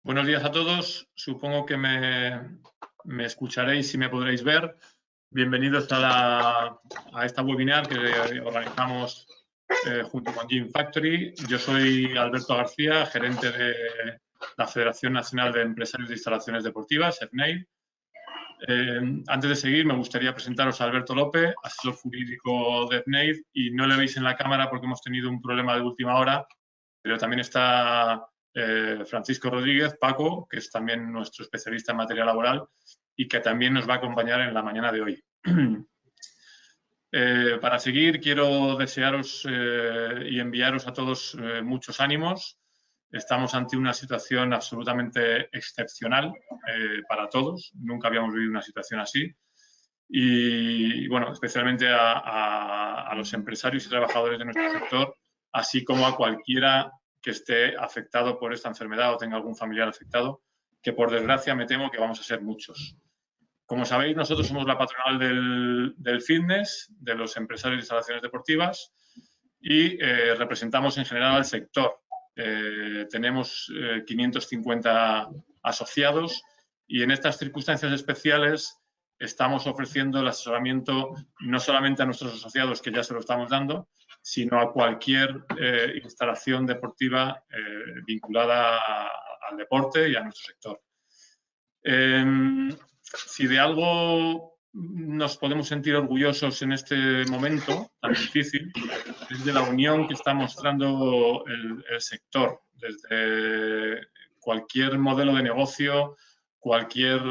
Buenos días a todos. Supongo que me escucharéis y me podréis ver. Bienvenidos a esta webinar que organizamos junto con Gym Factory. Yo soy Alberto García, gerente de la Federación Nacional de Empresarios de Instalaciones Deportivas, FNEID. Antes de seguir, me gustaría presentaros a Alberto López, asesor jurídico de FNEID, y no le veis en la cámara porque hemos tenido un problema de última hora, pero también está Francisco Rodríguez, Paco, que es también nuestro especialista en materia laboral y que también nos va a acompañar en la mañana de hoy. Para seguir, quiero desearos y enviaros a todos muchos ánimos. Estamos ante una situación absolutamente excepcional para todos. Nunca habíamos vivido una situación así. Y, bueno, especialmente a los empresarios y trabajadores de nuestro sector, así como a cualquiera que esté afectado por esta enfermedad o tenga algún familiar afectado, que por desgracia me temo que vamos a ser muchos. Como sabéis, nosotros somos la patronal del fitness, de los empresarios de instalaciones deportivas y representamos en general al sector. Tenemos 550 asociados y en estas circunstancias especiales estamos ofreciendo el asesoramiento no solamente a nuestros asociados, que ya se lo estamos dando, sino a cualquier instalación deportiva vinculada al deporte y a nuestro sector. Si de algo nos podemos sentir orgullosos en este momento tan difícil, es de la unión que está mostrando el sector, desde cualquier modelo de negocio, cualquier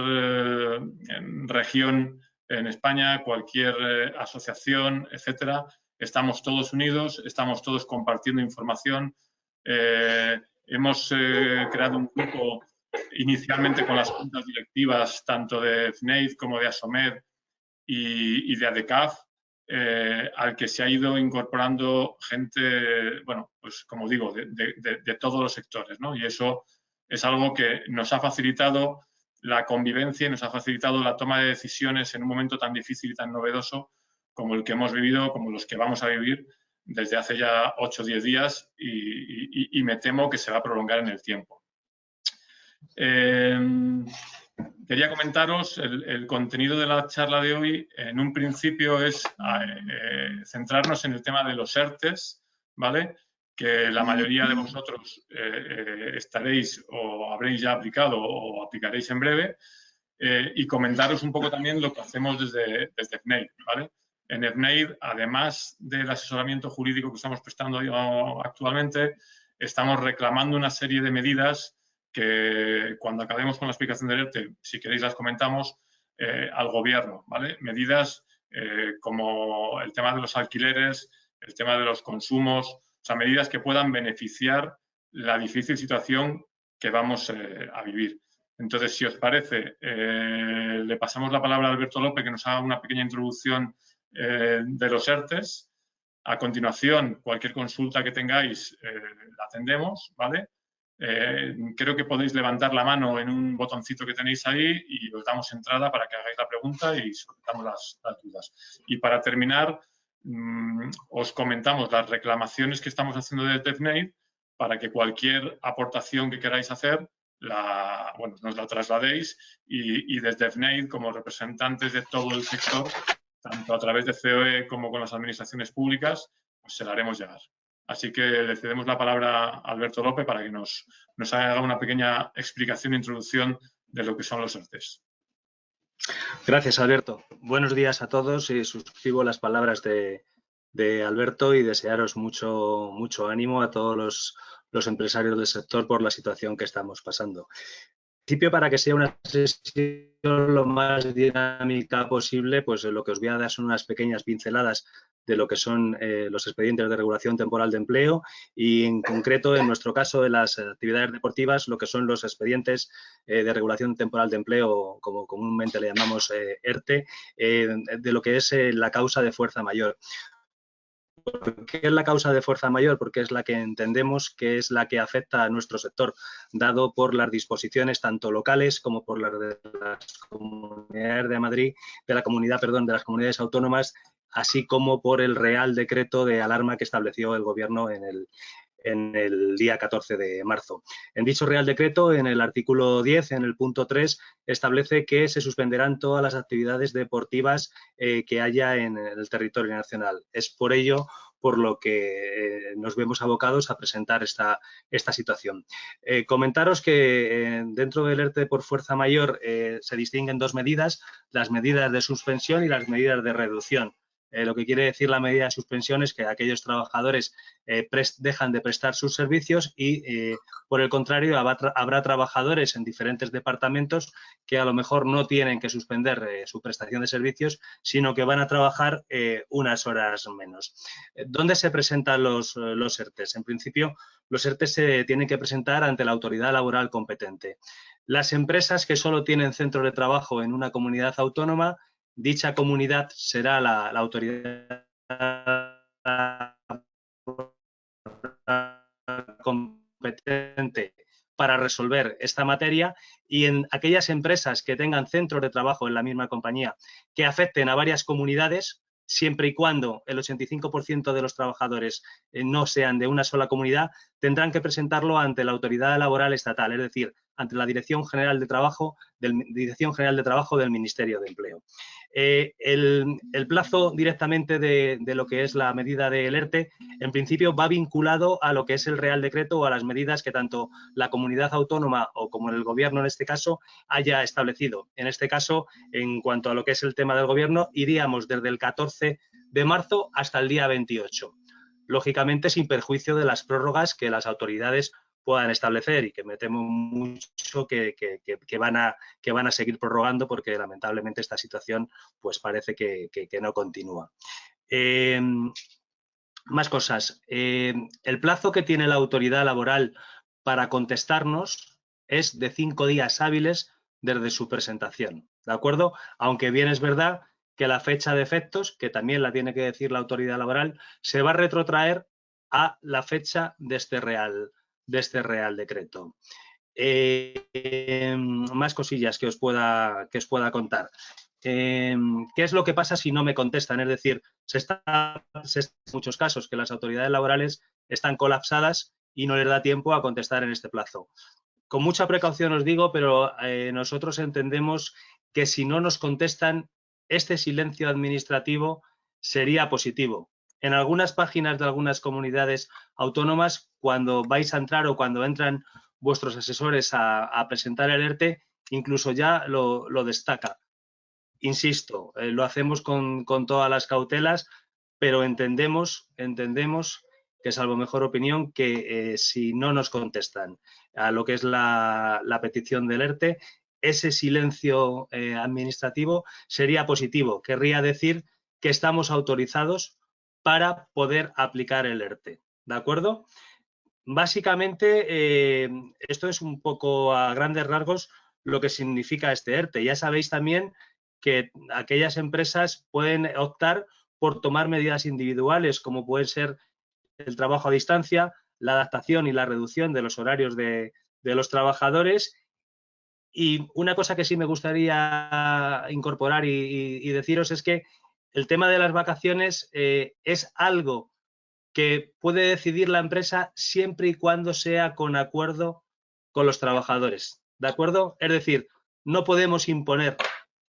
región en España, cualquier asociación, etcétera. Estamos todos unidos, estamos todos compartiendo información. Hemos creado un grupo inicialmente con las juntas directivas tanto de FNEID como de ASOMED y de ADECAF, al que se ha ido incorporando gente, bueno, pues como digo, de todos los sectores, ¿no? Y eso es algo que nos ha facilitado la convivencia y nos ha facilitado la toma de decisiones en un momento tan difícil y tan novedoso como el que hemos vivido, como los que vamos a vivir desde hace ya 8 o 10 días y me temo que se va a prolongar en el tiempo. Quería comentaros el contenido de la charla de hoy. En un principio es centrarnos en el tema de los ERTES, ¿vale? Que la mayoría de vosotros estaréis o habréis ya aplicado o aplicaréis en breve, y comentaros un poco también lo que hacemos desde FNEID, ¿vale? En FNEID, además del asesoramiento jurídico que estamos prestando actualmente, estamos reclamando una serie de medidas que cuando acabemos con la explicación del ERTE, si queréis las comentamos, al Gobierno, ¿vale? Medidas como el tema de los alquileres, el tema de los consumos, o sea, medidas que puedan beneficiar la difícil situación que vamos a vivir. Entonces, si os parece, le pasamos la palabra a Alberto López, que nos haga una pequeña introducción de los ERTES. A continuación, cualquier consulta que tengáis la atendemos, ¿vale? Creo que podéis levantar la mano en un botoncito que tenéis ahí y os damos entrada para que hagáis la pregunta y soltamos las dudas. Y para terminar, os comentamos las reclamaciones que estamos haciendo desde FNEID para que cualquier aportación que queráis hacer nos la trasladéis y desde FNEID, como representantes de todo el sector, tanto a través de COE como con las administraciones públicas, pues se la haremos llegar. Así que le cedemos la palabra a Alberto López para que nos haga una pequeña explicación e introducción de lo que son los ERTES. Gracias, Alberto. Buenos días a todos y suscribo las palabras de Alberto y desearos mucho ánimo a todos los empresarios del sector por la situación que estamos pasando. En principio, para que sea una sesión lo más dinámica posible, pues lo que os voy a dar son unas pequeñas pinceladas de lo que son los expedientes de regulación temporal de empleo y, en concreto, en nuestro caso, de las actividades deportivas, lo que son los expedientes de regulación temporal de empleo, como comúnmente le llamamos ERTE, de lo que es la causa de fuerza mayor. ¿Por qué es la causa de fuerza mayor? Porque es la que entendemos que es la que afecta a nuestro sector, dado por las disposiciones tanto locales como por las de las comunidades de Madrid, de las comunidades autónomas, así como por el Real Decreto de alarma que estableció el Gobierno en en el día 14 de marzo. En dicho Real Decreto, en el artículo 10, en el punto 3, establece que se suspenderán todas las actividades deportivas que haya en el territorio nacional. Es por ello por lo que nos vemos abocados a presentar esta situación. Comentaros que dentro del ERTE por fuerza mayor se distinguen dos medidas, las medidas de suspensión y las medidas de reducción. Lo que quiere decir la medida de suspensión es que aquellos trabajadores dejan de prestar sus servicios y, por el contrario, habrá trabajadores en diferentes departamentos que a lo mejor no tienen que suspender su prestación de servicios, sino que van a trabajar unas horas menos. ¿Dónde se presentan los ERTEs? En principio, los ERTEs se tienen que presentar ante la autoridad laboral competente. Las empresas que solo tienen centro de trabajo en una comunidad autónoma, dicha comunidad será la autoridad competente para resolver esta materia, y en aquellas empresas que tengan centros de trabajo en la misma compañía que afecten a varias comunidades, siempre y cuando el 85% de los trabajadores no sean de una sola comunidad, tendrán que presentarlo ante la autoridad laboral estatal, es decir, ante la Dirección General de Trabajo del Ministerio de Empleo. El plazo directamente de lo que es la medida del ERTE, en principio va vinculado a lo que es el Real Decreto o a las medidas que tanto la comunidad autónoma o como el Gobierno en este caso haya establecido. En este caso, en cuanto a lo que es el tema del Gobierno, iríamos desde el 14 de marzo hasta el día 28. Lógicamente, sin perjuicio de las prórrogas que las autoridades puedan establecer, y que me temo mucho que van a seguir prorrogando, porque lamentablemente esta situación pues parece que no continúa. Más cosas. El plazo que tiene la autoridad laboral para contestarnos es de 5 días hábiles desde su presentación, ¿de acuerdo? Aunque bien es verdad que la fecha de efectos, que también la tiene que decir la autoridad laboral, se va a retrotraer a la fecha de este Real Decreto. Más cosillas que os pueda contar. ¿Qué es lo que pasa si no me contestan? Es decir, se está en muchos casos que las autoridades laborales están colapsadas y no les da tiempo a contestar en este plazo. Con mucha precaución os digo, pero nosotros entendemos que si no nos contestan, este silencio administrativo sería positivo. En algunas páginas de algunas comunidades autónomas, cuando vais a entrar o cuando entran vuestros asesores a presentar el ERTE, incluso ya lo destaca. Insisto, lo hacemos con todas las cautelas, pero entendemos que, salvo mejor opinión, que si no nos contestan a lo que es la petición del ERTE, ese silencio administrativo sería positivo. Querría decir que estamos autorizados para poder aplicar el ERTE, ¿de acuerdo? Básicamente, esto es un poco a grandes rasgos lo que significa este ERTE. Ya sabéis también que aquellas empresas pueden optar por tomar medidas individuales, como puede ser el trabajo a distancia, la adaptación y la reducción de los horarios de los trabajadores. Y una cosa que sí me gustaría incorporar y deciros es que el tema de las vacaciones es algo que puede decidir la empresa siempre y cuando sea con acuerdo con los trabajadores, ¿de acuerdo? Es decir, no podemos imponer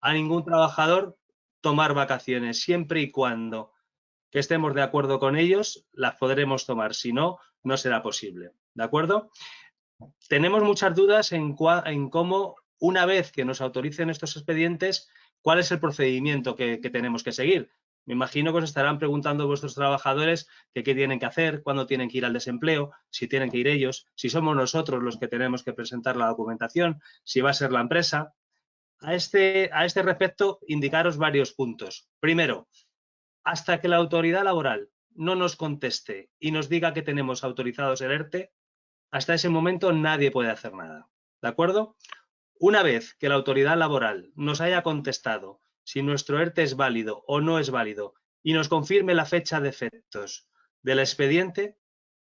a ningún trabajador tomar vacaciones, siempre y cuando que estemos de acuerdo con ellos, las podremos tomar, si no, no será posible, ¿de acuerdo? Tenemos muchas dudas en cómo, una vez que nos autoricen estos expedientes, cuál es el procedimiento que tenemos que seguir. Me imagino que os estarán preguntando vuestros trabajadores qué tienen que hacer, cuándo tienen que ir al desempleo, si tienen que ir ellos, si somos nosotros los que tenemos que presentar la documentación, si va a ser la empresa. A este respecto, indicaros varios puntos. Primero, hasta que la autoridad laboral no nos conteste y nos diga que tenemos autorizados el ERTE, hasta ese momento nadie puede hacer nada, ¿de acuerdo? Una vez que la autoridad laboral nos haya contestado si nuestro ERTE es válido o no es válido y nos confirme la fecha de efectos del expediente,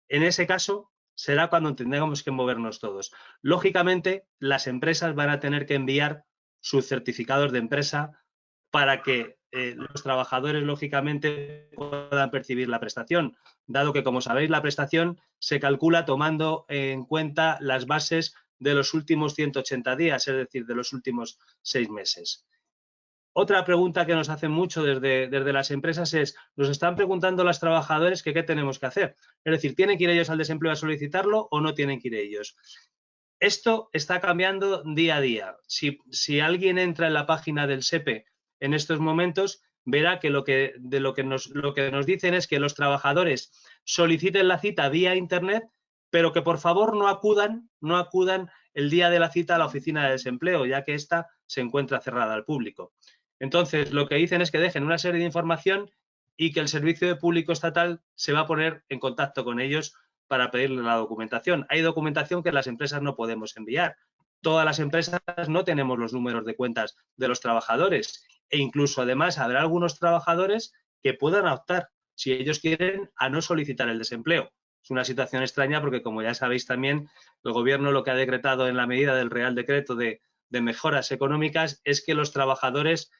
en ese caso será cuando tendremos que movernos todos. Lógicamente, las empresas van a tener que enviar sus certificados de empresa para que los trabajadores, lógicamente, puedan percibir la prestación, dado que, como sabéis, la prestación se calcula tomando en cuenta las bases de los últimos 180 días, es decir, de los últimos 6 meses. Otra pregunta que nos hacen mucho desde las empresas es, nos están preguntando los trabajadores que qué tenemos que hacer. Es decir, ¿tienen que ir ellos al desempleo a solicitarlo o no tienen que ir ellos? Esto está cambiando día a día. Si alguien entra en la página del SEPE en estos momentos, verá que lo que nos dicen es que los trabajadores soliciten la cita vía Internet, pero que por favor no acudan el día de la cita a la oficina de desempleo, ya que ésta se encuentra cerrada al público. Entonces, lo que dicen es que dejen una serie de información y que el Servicio de Público Estatal se va a poner en contacto con ellos para pedirle la documentación. Hay documentación que las empresas no podemos enviar. Todas las empresas no tenemos los números de cuentas de los trabajadores e incluso, además, habrá algunos trabajadores que puedan optar, si ellos quieren, a no solicitar el desempleo. Es una situación extraña porque, como ya sabéis también, el Gobierno lo que ha decretado en la medida del Real Decreto de mejoras económicas es que los trabajadores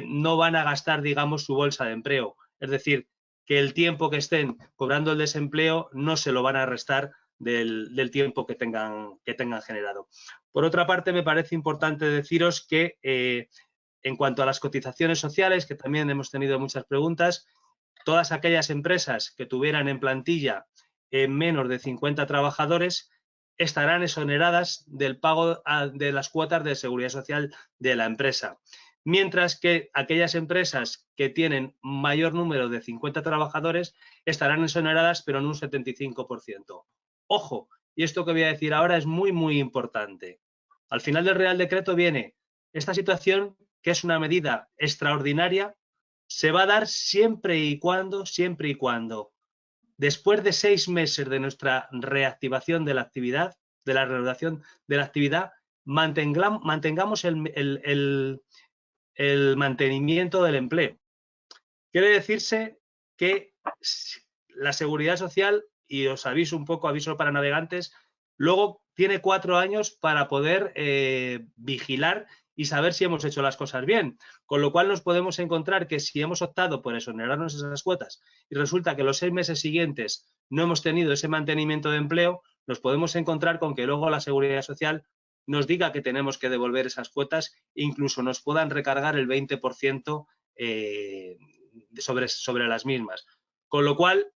no van a gastar, digamos, su bolsa de empleo. Es decir, que el tiempo que estén cobrando el desempleo no se lo van a restar del tiempo que tengan generado. Por otra parte, me parece importante deciros que en cuanto a las cotizaciones sociales, que también hemos tenido muchas preguntas, todas aquellas empresas que tuvieran en plantilla menos de 50 trabajadores estarán exoneradas del pago de las cuotas de seguridad social de la empresa. Mientras que aquellas empresas que tienen mayor número de 50 trabajadores estarán exoneradas, pero en un 75%. Ojo, y esto que voy a decir ahora es muy, muy importante. Al final del Real Decreto viene esta situación, que es una medida extraordinaria, se va a dar siempre y cuando, después de 6 meses de nuestra reactivación de la actividad, de la reanudación de la actividad, mantengamos el mantenimiento del empleo. Quiere decirse que la seguridad social, y os aviso un poco, aviso para navegantes, luego tiene 4 años para poder vigilar y saber si hemos hecho las cosas bien. Con lo cual nos podemos encontrar que si hemos optado por exonerarnos esas cuotas y resulta que los 6 meses siguientes no hemos tenido ese mantenimiento de empleo, nos podemos encontrar con que luego la seguridad social nos diga que tenemos que devolver esas cuotas e incluso nos puedan recargar el 20% sobre las mismas. Con lo cual,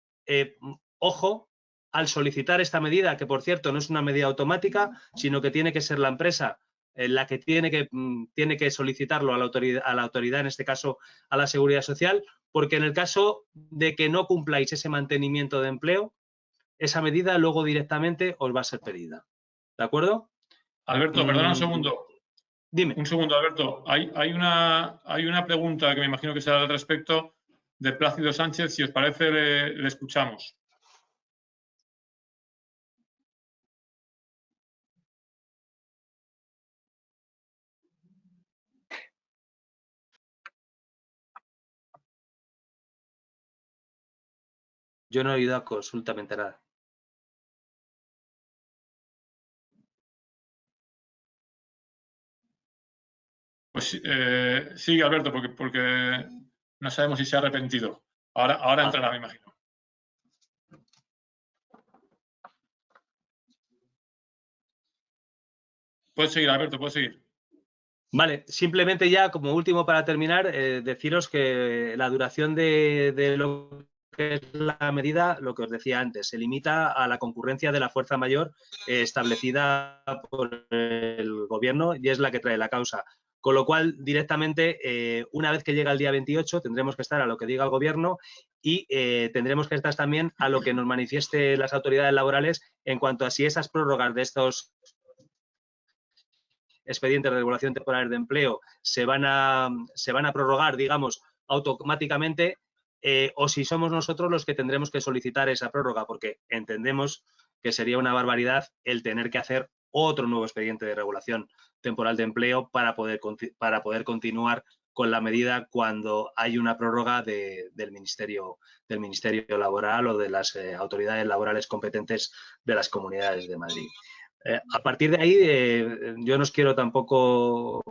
ojo al solicitar esta medida, que por cierto no es una medida automática, sino que tiene que ser la empresa la que tiene que solicitarlo a la autoridad, en este caso a la Seguridad Social, porque en el caso de que no cumpláis ese mantenimiento de empleo, esa medida luego directamente os va a ser pedida. ¿De acuerdo? Alberto, perdona un segundo. Dime. Un segundo, Alberto. Hay una pregunta que me imagino que será al respecto de Plácido Sánchez. Si os parece, le escuchamos. Yo no he oído absolutamente nada. Pues sigue, Alberto, porque no sabemos si se ha arrepentido. Ahora entrará, me imagino. Puedes seguir, Alberto, puedes seguir. Vale, simplemente ya como último para terminar, deciros que la duración de lo que es la medida, lo que os decía antes, se limita a la concurrencia de la fuerza mayor establecida por el Gobierno y es la que trae la causa. Con lo cual, directamente, una vez que llega el día 28, tendremos que estar a lo que diga el Gobierno y tendremos que estar también a lo que nos manifieste las autoridades laborales en cuanto a si esas prórrogas de estos expedientes de regulación temporal de empleo se van a prorrogar, digamos, automáticamente o si somos nosotros los que tendremos que solicitar esa prórroga, porque entendemos que sería una barbaridad el tener que hacer otro nuevo expediente de regulación temporal de empleo para poder continuar con la medida cuando hay una prórroga del Ministerio Laboral o de las autoridades laborales competentes de las Comunidades de Madrid. A partir de ahí, yo no os quiero tampoco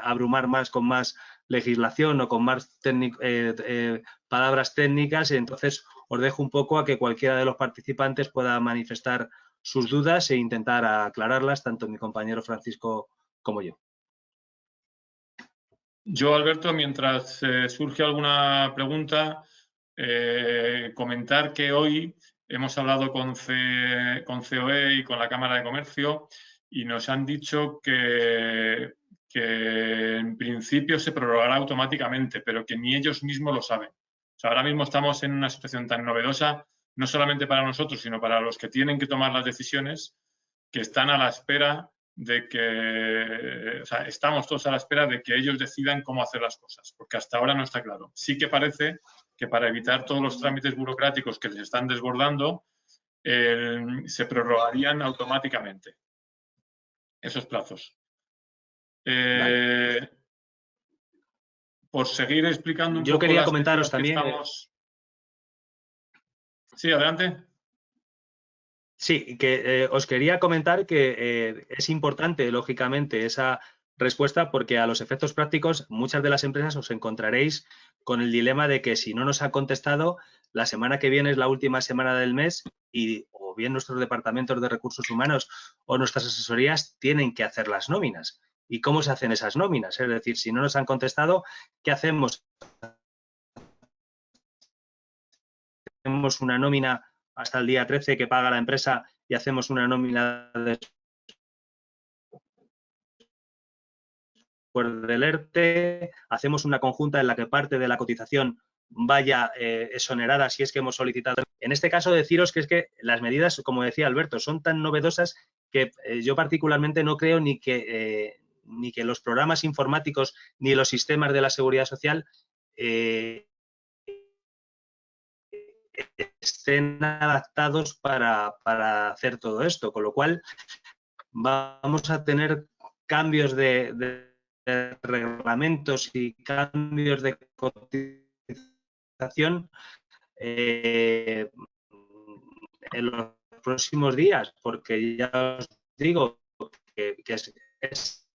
abrumar más con más legislación o con más palabras técnicas. Entonces, os dejo un poco a que cualquiera de los participantes pueda manifestar sus dudas e intentar aclararlas, tanto mi compañero Francisco como yo. Yo, Alberto, mientras surge alguna pregunta, comentar que hoy hemos hablado con COE y con la Cámara de Comercio y nos han dicho que en principio se prorrogará automáticamente, pero que ni ellos mismos lo saben. O sea, ahora mismo estamos en una situación tan novedosa, no solamente para nosotros, sino para los que tienen que tomar las decisiones, que están a la espera de que, o sea, estamos todos a la espera de que ellos decidan cómo hacer las cosas, porque hasta ahora no está claro. Sí que parece que para evitar todos los trámites burocráticos que les están desbordando, se prorrogarían automáticamente esos plazos. Vale. Por seguir explicando un Yo poco quería las comentaros medidas que también. estamos... Sí, adelante. Sí, que os quería comentar que es importante, lógicamente, esa respuesta porque a los efectos prácticos muchas de las empresas os encontraréis con el dilema de que si no nos ha contestado, la semana que viene es la última semana del mes y o bien nuestros departamentos de recursos humanos o nuestras asesorías tienen que hacer las nóminas. ¿Y cómo se hacen esas nóminas? Es decir, si no nos han contestado, ¿qué hacemos? Hacemos una nómina hasta el día 13 que paga la empresa y hacemos una nómina después del ERTE, hacemos una conjunta en la que parte de la cotización vaya exonerada si es que hemos solicitado. En este caso, deciros que es que las medidas, como decía Alberto, son tan novedosas que yo particularmente no creo ni que los programas informáticos ni los sistemas de la seguridad social estén adaptados para hacer todo esto, con lo cual vamos a tener cambios de reglamentos y cambios de cotización en los próximos días, porque ya os digo que es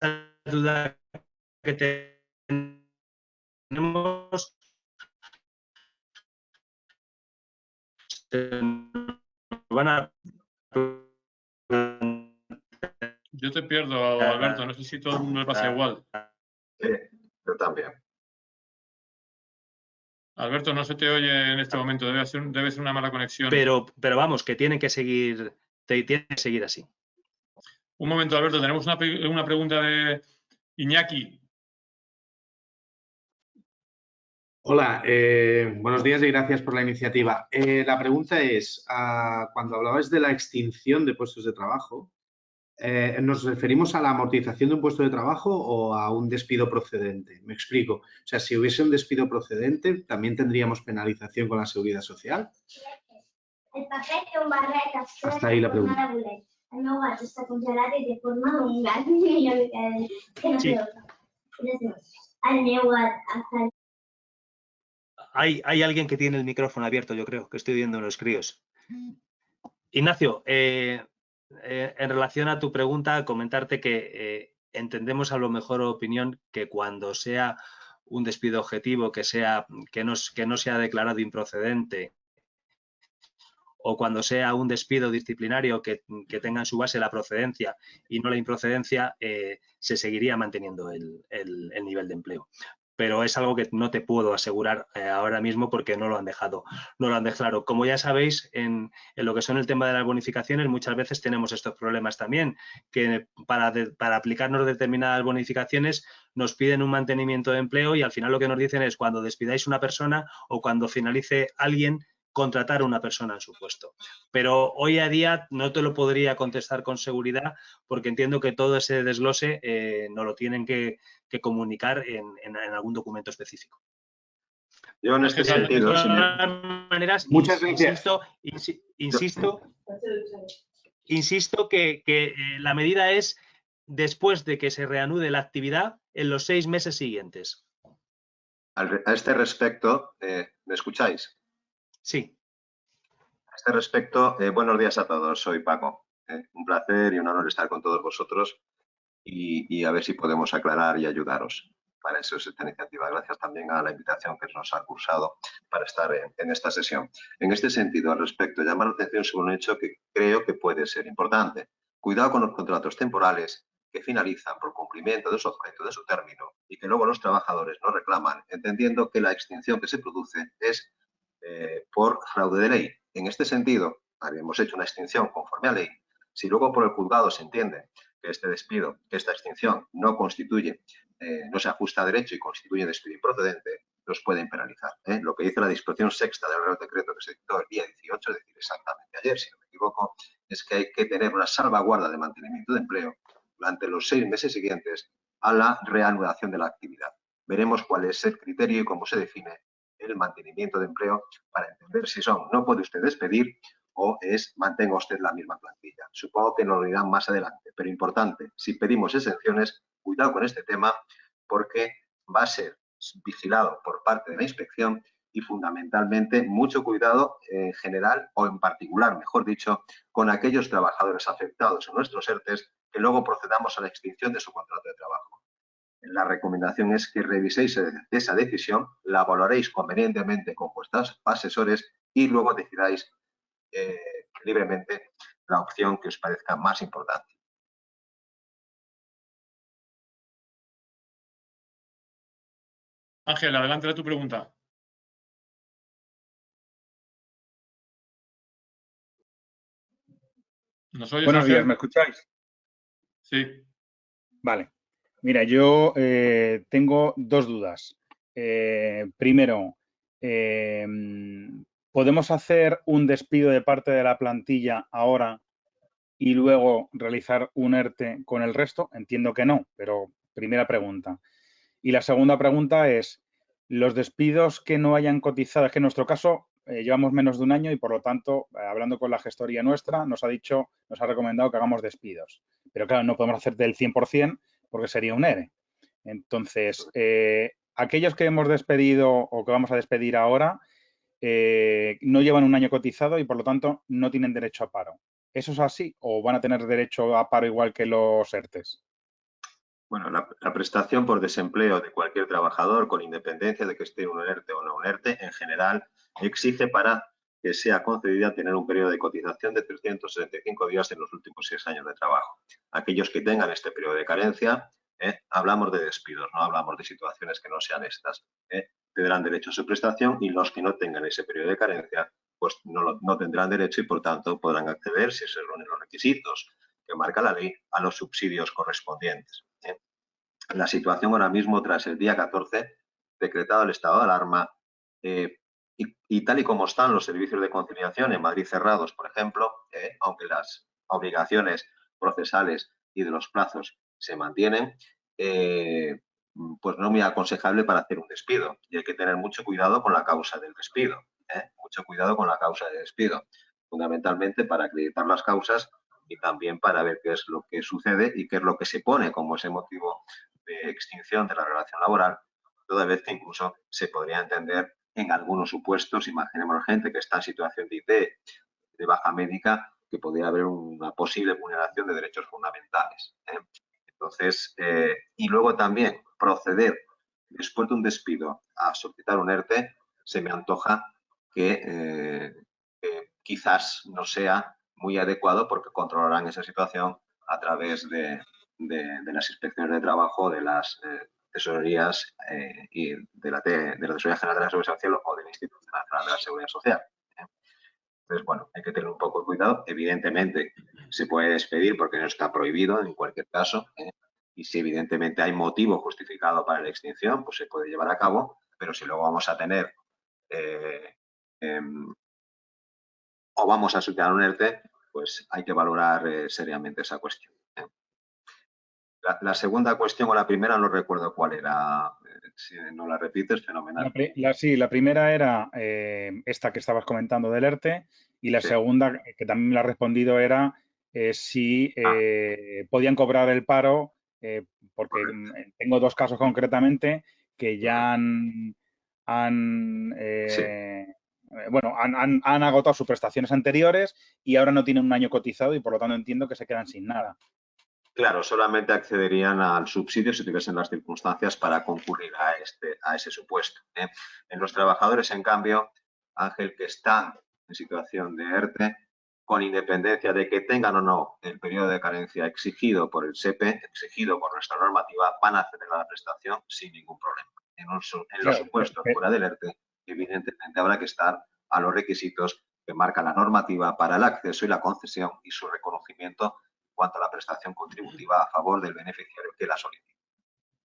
la duda que tenemos van a Yo te pierdo, Alberto. No sé si todo el mundo le pasa igual. Sí, yo también. Alberto, no se te oye en este momento. Debe ser una mala conexión. Pero vamos, que tienen que seguir así. Un momento, Alberto. Tenemos una pregunta de Iñaki. Hola, buenos días y gracias por la iniciativa. La pregunta es, cuando hablabais de la extinción de puestos de trabajo, ¿nos referimos a la amortización de un puesto de trabajo o a un despido procedente? Me explico. O sea, si hubiese un despido procedente, ¿también tendríamos penalización con la Seguridad Social? Hasta ahí la pregunta. El meu gat està congelat i té forma d'un gat i jo me quedé que no sé otra. El meu gat està... Hay alguien que tiene el micrófono abierto, yo creo, que estoy viendo unos críos. Ignacio, en relación a tu pregunta, comentarte que entendemos a lo mejor opinión que cuando sea un despido objetivo, que no sea declarado improcedente, o cuando sea un despido disciplinario que tenga en su base la procedencia y no la improcedencia, se seguiría manteniendo el nivel de empleo. Pero es algo que no te puedo asegurar ahora mismo porque no lo han dejado claro. Como ya sabéis, en lo que son el tema de las bonificaciones, muchas veces tenemos estos problemas también, que para aplicarnos determinadas bonificaciones nos piden un mantenimiento de empleo y al final lo que nos dicen es cuando despidáis una persona o cuando finalice alguien, contratar a una persona en su puesto. Pero hoy a día no te lo podría contestar con seguridad porque entiendo que todo ese desglose nos lo tienen que comunicar en algún documento específico. Yo en este sentido... De todas maneras, muchas gracias. Insisto que la medida es después de que se reanude la actividad en los 6 meses siguientes. A este respecto, ¿me escucháis? Sí. A este respecto, buenos días a todos. Soy Paco. Un placer y un honor estar con todos vosotros. y a ver si podemos aclarar y ayudaros. Para eso es esta iniciativa. Gracias también a la invitación que nos ha cursado para estar en esta sesión. En este sentido, al respecto, llamar la atención sobre un hecho que creo que puede ser importante. Cuidado con los contratos temporales que finalizan por cumplimiento de su objeto, de su término, y que luego los trabajadores no reclaman, entendiendo que la extinción que se produce es por fraude de ley. En este sentido, habíamos hecho una extinción conforme a ley. Si luego por el juzgado se entiende que este despido, que esta extinción no constituye, no se ajusta a derecho y constituye despido improcedente, los pueden penalizar. Lo que dice la disposición sexta del Real Decreto que se dictó el día 18, es decir, exactamente ayer, si no me equivoco, es que hay que tener una salvaguarda de mantenimiento de empleo durante los 6 meses siguientes a la reanudación de la actividad. Veremos cuál es el criterio y cómo se define el mantenimiento de empleo para entender si son no puede usted despedir o es mantenga usted la misma plantilla. Supongo que nos lo dirán más adelante, pero importante, si pedimos exenciones, cuidado con este tema porque va a ser vigilado por parte de la inspección y fundamentalmente mucho cuidado en general o en particular, mejor dicho, con aquellos trabajadores afectados en nuestros ERTES que luego procedamos a la extinción de su contrato de trabajo. La recomendación es que reviséis esa decisión, la valoréis convenientemente con vuestros asesores y luego decidáis libremente la opción que os parezca más importante. Ángel, adelante tu pregunta. ¿Nos oyes, Buenos Ángel? días, ¿me escucháis? Sí. Vale. Mira, yo tengo dos dudas. Primero, ¿podemos hacer un despido de parte de la plantilla ahora y luego realizar un ERTE con el resto? Entiendo que no, pero primera pregunta. Y la segunda pregunta es, los despidos que no hayan cotizado, es que en nuestro caso llevamos menos de un año y por lo tanto, hablando con la gestoría nuestra, nos ha recomendado que hagamos despidos. Pero claro, no podemos hacer del 100% porque sería un ERE. Entonces, aquellos que hemos despedido o que vamos a despedir ahora no llevan un año cotizado y por lo tanto no tienen derecho a paro. ¿Eso es así o van a tener derecho a paro igual que los ERTES? Bueno, la prestación por desempleo de cualquier trabajador, con independencia de que esté un ERTE o no un ERTE, en general exige para que sea concedida tener un periodo de cotización de 365 días en los últimos 6 años de trabajo. Aquellos que tengan este periodo de carencia, hablamos de despidos, no hablamos de situaciones que no sean estas. Tendrán derecho a su prestación y los que no tengan ese periodo de carencia, pues no tendrán derecho y por tanto podrán acceder, si se reúnen los requisitos que marca la ley, a los subsidios correspondientes. La situación ahora mismo, tras el día 14, decretado el estado de alarma, y tal y como están los servicios de conciliación en Madrid cerrados, por ejemplo, aunque las obligaciones procesales y de los plazos se mantienen, pues no es muy aconsejable para hacer un despido. Y hay que tener mucho cuidado con la causa del despido. Mucho cuidado con la causa del despido. Fundamentalmente para acreditar las causas y también para ver qué es lo que sucede y qué es lo que se pone como ese motivo de extinción de la relación laboral, toda vez que incluso se podría entender en algunos supuestos, imaginemos gente que está en situación de IT, de baja médica, que podría haber una posible vulneración de derechos fundamentales. Entonces, y luego también proceder después de un despido a solicitar un ERTE, se me antoja que quizás no sea muy adecuado porque controlarán esa situación a través de las inspecciones de trabajo, de las tesorerías y de la Tesorería General de la Seguridad Social o del Instituto Nacional de la Seguridad Social. Entonces, bueno, hay que tener un poco de cuidado. Evidentemente, se puede despedir porque no está prohibido en cualquier caso. Y si evidentemente hay motivo justificado para la extinción, pues se puede llevar a cabo. Pero si luego vamos a tener o vamos a solicitar un ERTE, pues hay que valorar seriamente esa cuestión. La segunda cuestión o la primera no recuerdo cuál era. Si no la repites, fenomenal. Sí, la primera era esta que estabas comentando del ERTE y la segunda, que también me la has respondido, era si podían cobrar el paro, porque tengo dos casos concretamente que ya han agotado sus prestaciones anteriores y ahora no tienen un año cotizado y por lo tanto entiendo que se quedan sin nada. Claro, solamente accederían al subsidio si tuviesen las circunstancias para concurrir a ese supuesto. En los trabajadores, en cambio, Ángel, que están en situación de ERTE, con independencia de que tengan o no el periodo de carencia exigido por el SEPE, exigido por nuestra normativa, van a acceder a la prestación sin ningún problema. En los supuestos fuera del ERTE, evidentemente habrá que estar a los requisitos que marca la normativa para el acceso y la concesión y su reconocimiento cuanto a la prestación contributiva a favor del beneficiario que la solicita.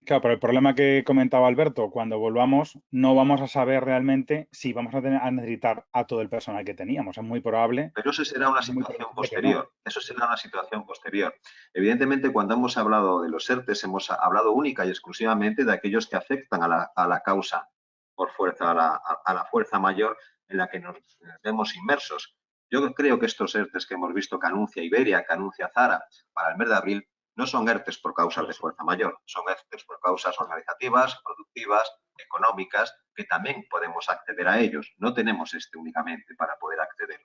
Claro, pero el problema que comentaba Alberto, cuando volvamos no vamos a saber realmente si vamos a necesitar a todo el personal que teníamos. Es muy probable. Pero eso será una situación posterior. Eso será una situación posterior. Evidentemente, cuando hemos hablado de los ERTES, hemos hablado única y exclusivamente de aquellos que afectan a la causa por fuerza, a la fuerza mayor en la que nos vemos inmersos. Yo creo que estos ERTES que hemos visto que anuncia Iberia, que anuncia Zara para el mes de abril, no son ERTES por causas de fuerza mayor, son ERTES por causas organizativas, productivas, económicas, que también podemos acceder a ellos. No tenemos únicamente para poder acceder.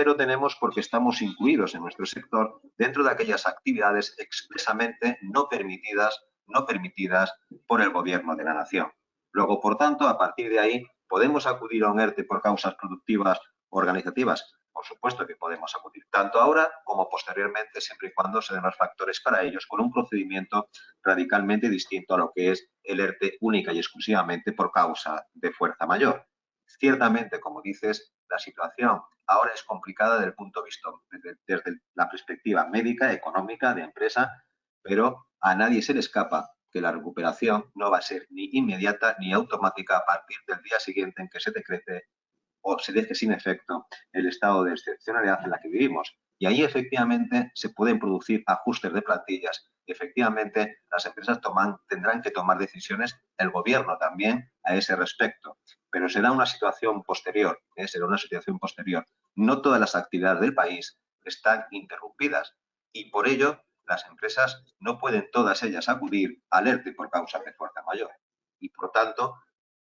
Lo tenemos porque estamos incluidos en nuestro sector dentro de aquellas actividades expresamente no permitidas por el Gobierno de la Nación. Luego, por tanto, a partir de ahí, ¿podemos acudir a un ERTE por causas productivas o organizativas? Por supuesto que podemos acudir, tanto ahora como posteriormente, siempre y cuando se den los factores para ellos, con un procedimiento radicalmente distinto a lo que es el ERTE única y exclusivamente por causa de fuerza mayor. Ciertamente, como dices, la situación ahora es complicada desde el punto de vista, desde la perspectiva médica, económica, de empresa, pero a nadie se le escapa que la recuperación no va a ser ni inmediata ni automática a partir del día siguiente en que se decrete o se deje sin efecto el estado de excepcionalidad en la que vivimos. Y ahí efectivamente se pueden producir ajustes de plantillas. Efectivamente, las empresas tendrán que tomar decisiones, el gobierno también, a ese respecto. Pero será una situación posterior, será una situación posterior. No todas las actividades del país están interrumpidas y por ello las empresas no pueden todas ellas acudir al ERTE por causas de fuerza mayor. Y por tanto,